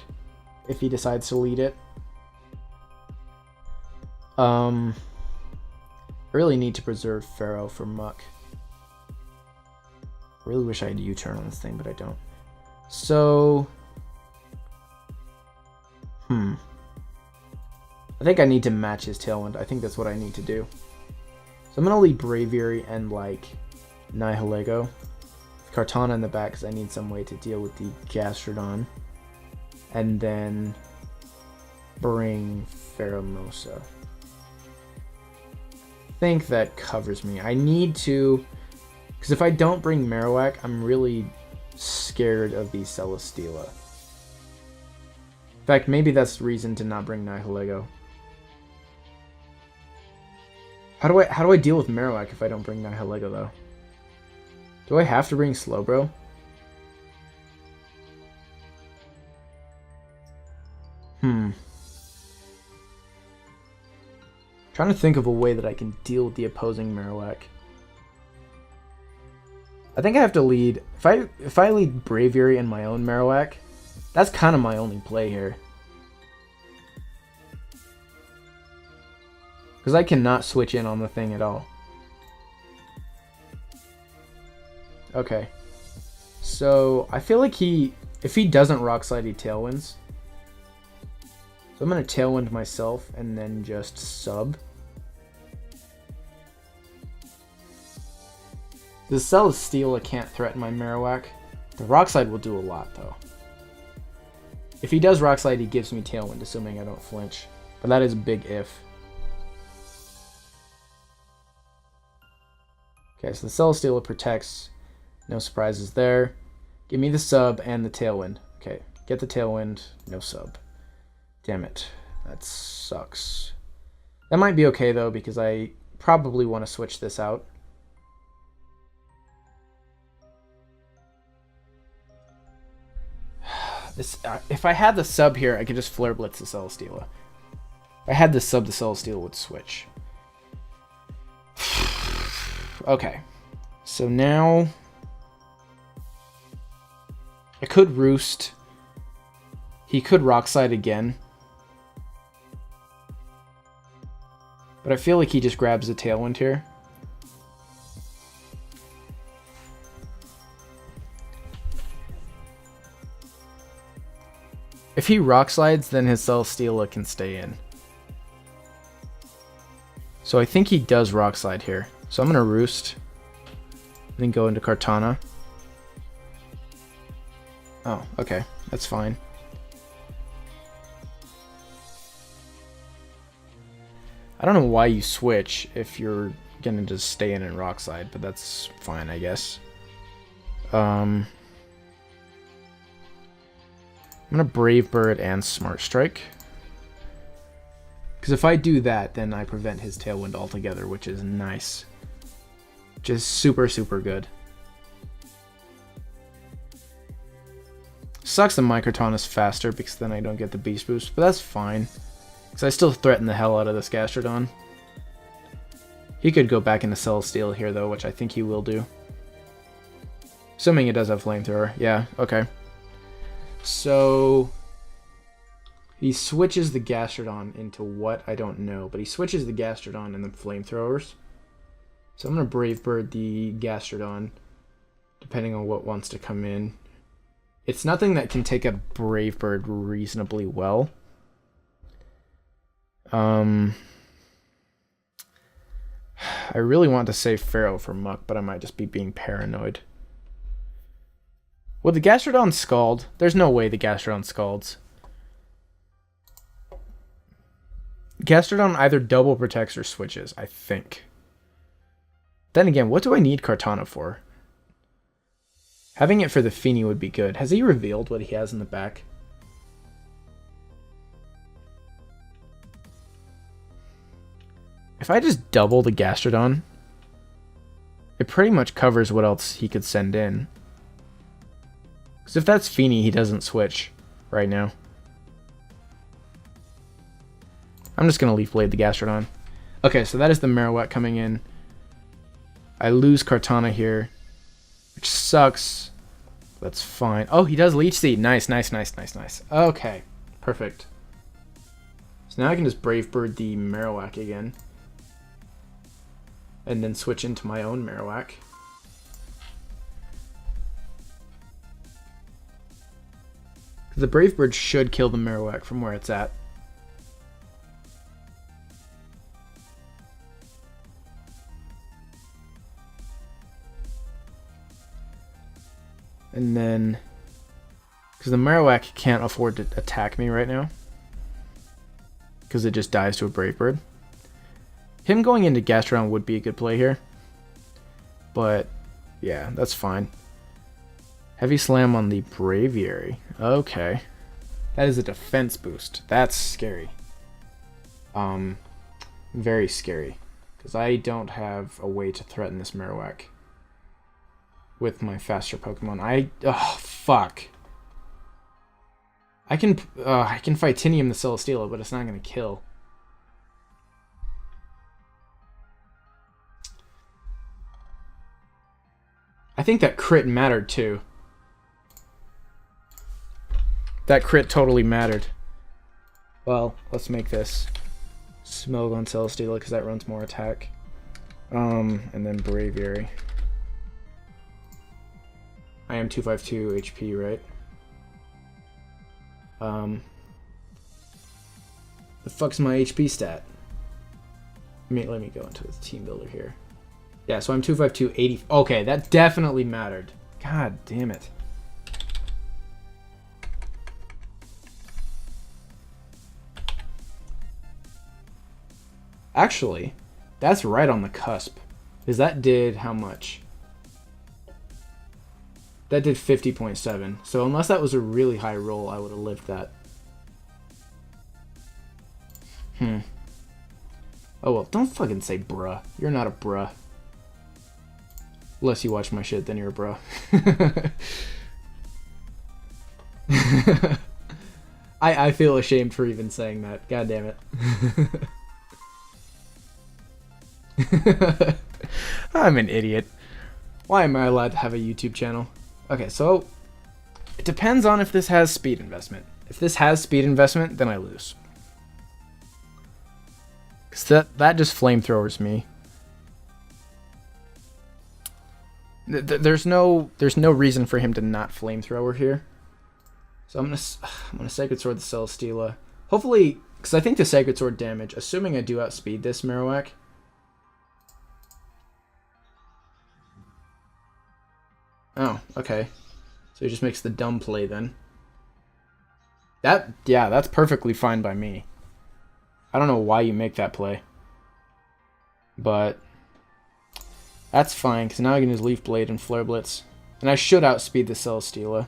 if he decides to lead it. I really need to preserve Pharaoh for Muck. Really wish I had U-turn on this thing, but I don't. So... I think I need to match his Tailwind. I think that's what I need to do. So I'm going to lead Braviary and, like, Nihilego. Kartana in the back because I need some way to deal with the Gastrodon. And then bring Pheromosa. I think that covers me. I need to... Because if I don't bring Marowak, I'm really scared of the Celesteela. In fact, maybe that's the reason to not bring Nihilego. How do I deal with Marowak if I don't bring Nihilego, though? Do I have to bring Slowbro? Trying to think of a way that I can deal with the opposing Marowak. I think I have to lead... If I lead Braviary and my own Marowak, that's kind of my only play here. Because I cannot switch in on the thing at all. Okay. So, I feel like if he doesn't Rock Slide, he Tailwinds. So So I'm going to Tailwind myself and then just sub. The Cell Steel can't threaten my Marowak. The Rock Slide will do a lot though. If he does Rock Slide, he gives me Tailwind, assuming I don't flinch. But that is a big if. Okay, so the Cell Steel protects. No surprises there. Give me the sub and the Tailwind. Okay, get the Tailwind, no sub. Damn it, that sucks. That might be okay though, because I probably want to switch this out. If I had the sub here, I could just Flare Blitz the Celesteela. If I had the sub, the Celesteela would switch. Okay, so now I could Roost. He could Rock Slide again. But I feel like he just grabs the Tailwind here. If he Rock Slides, then his Celesteela can stay in. So I think he does Rock Slide here. So I'm going to Roost. Then go into Kartana. Oh, okay. That's fine. I don't know why you switch if you're going to just stay in and Rock Slide, but that's fine, I guess. I'm going to Brave Bird and Smart Strike. Because if I do that, then I prevent his Tailwind altogether, which is nice. Just super, super good. Sucks that my Kartana is faster, because then I don't get the Beast Boost, but that's fine. Because I still threaten the hell out of this Gastrodon. He could go back into Celesteela here, though, which I think he will do. Assuming it does have Flamethrower. Yeah, okay. So he switches the Gastrodon into what? I don't know. But he switches the Gastrodon and the Flamethrowers. So I'm going to Brave Bird the Gastrodon, depending on what wants to come in. It's nothing that can take a Brave Bird reasonably well. I really want to save Pharaoh for Muck, but I might just be being paranoid. Would the Gastrodon Scald? There's no way the Gastrodon Scalds. Gastrodon either double protects or switches, I think. Then again, what do I need Kartana for? Having it for the Feeny would be good. Has he revealed what he has in the back? If I just double the Gastrodon, it pretty much covers what else he could send in. Because if that's Feeny, he doesn't switch right now. I'm just going to Leaf Blade the Gastrodon. Okay, so that is the Marowak coming in. I lose Kartana here, which sucks. That's fine. Oh, he does Leech Seed. Nice, nice, nice, nice, nice. Okay, perfect. So now I can just Brave Bird the Marowak again. And then switch into my own Marowak. The Brave Bird should kill the Marowak from where it's at. And then, because the Marowak can't afford to attack me right now, because it just dies to a Brave Bird. Him going into Gastrodon would be a good play here, but yeah, that's fine. Heavy Slam on the Braviary. Okay, that is a defense boost. That's scary. Very scary, because I don't have a way to threaten this Marowak with my faster Pokemon. Oh fuck. I can Fightinium the Celesteela, but it's not gonna kill. I think that crit mattered too. That crit totally mattered. Well, let's make this Smogon Celesteela because that runs more attack. And then Braviary. I am 252 HP, right? The fuck's my HP stat? Let me go into the team builder here. Yeah, so I'm 252, 80. Okay, that definitely mattered. God damn it. Actually, that's right on the cusp. Because that did how much? That did 50.7. So unless that was a really high roll, I would have lived that. Oh well, don't fucking say bruh. You're not a bruh. Unless you watch my shit, then you're a bruh. I feel ashamed for even saying that. God damn it. I'm an idiot. Why am I allowed to have a YouTube channel? Okay, so it depends on if this has speed investment. If this has speed investment, then I lose. Because that just flamethrowers me. There's no reason for him to not flamethrower here. So I'm gonna Sacred Sword the Celesteela. Hopefully, because I think the Sacred Sword damage, assuming I do outspeed this Marowak. Oh, okay. So he just makes the dumb play then. Yeah, that's perfectly fine by me. I don't know why you make that play. But that's fine, because now I can just Leaf Blade and Flare Blitz. And I should outspeed the Celesteela.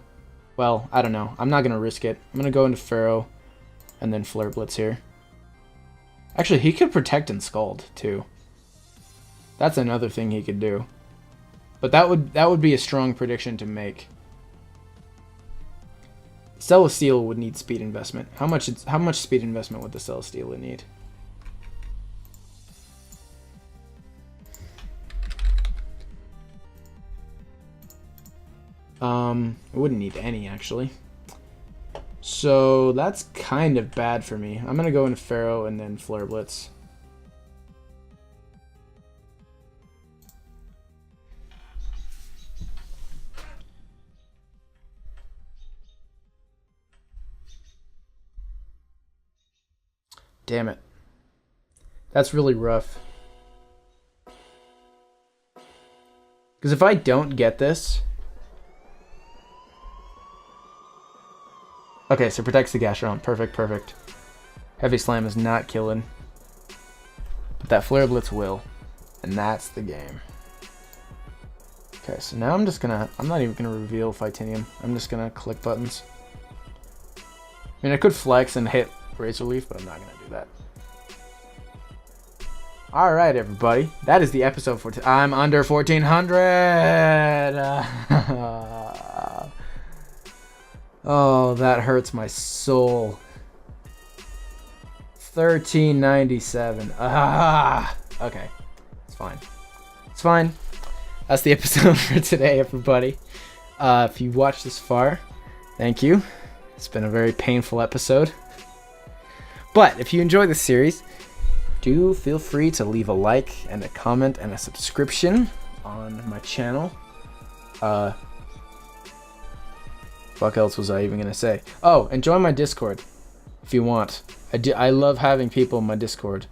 Well, I don't know. I'm not going to risk it. I'm going to go into Pharaoh and then Flare Blitz here. Actually, he could Protect and Scald, too. That's another thing he could do. But that would be a strong prediction to make. Celesteela would need speed investment. How much speed investment would the Celesteela need? It wouldn't need any, actually. So that's kind of bad for me. I'm gonna go into Pharaoh and then Flare Blitz. Damn it. That's really rough. Because if I don't get this... Okay, so protects the Gastrodon. Perfect, perfect. Heavy Slam is not killing. But that Flare Blitz will. And that's the game. Okay, so now I'm not even gonna reveal Fightinium. I'm just gonna click buttons. I mean, I could flex and hit Razor Leaf, but I'm not gonna do that. Alright, everybody. That is the episode for today. I'm under 1400! Oh, that hurts my soul. 1397. Ah! Okay. It's fine. It's fine. That's the episode for today, everybody. If you watched this far, thank you. It's been a very painful episode. But if you enjoy this series, do feel free to leave a like and a comment and a subscription on my channel. Fuck else was I even gonna say? Oh, and join my Discord if you want. I love having people in my Discord.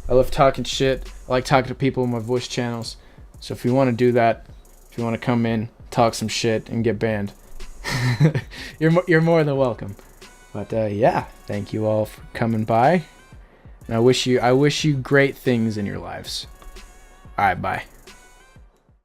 I love talking shit. I like talking to people in my voice channels. So if you want to do that, if you want to come in, talk some shit, and get banned, you're more than welcome. But yeah, thank you all for coming by, and I wish you great things in your lives. All right, bye.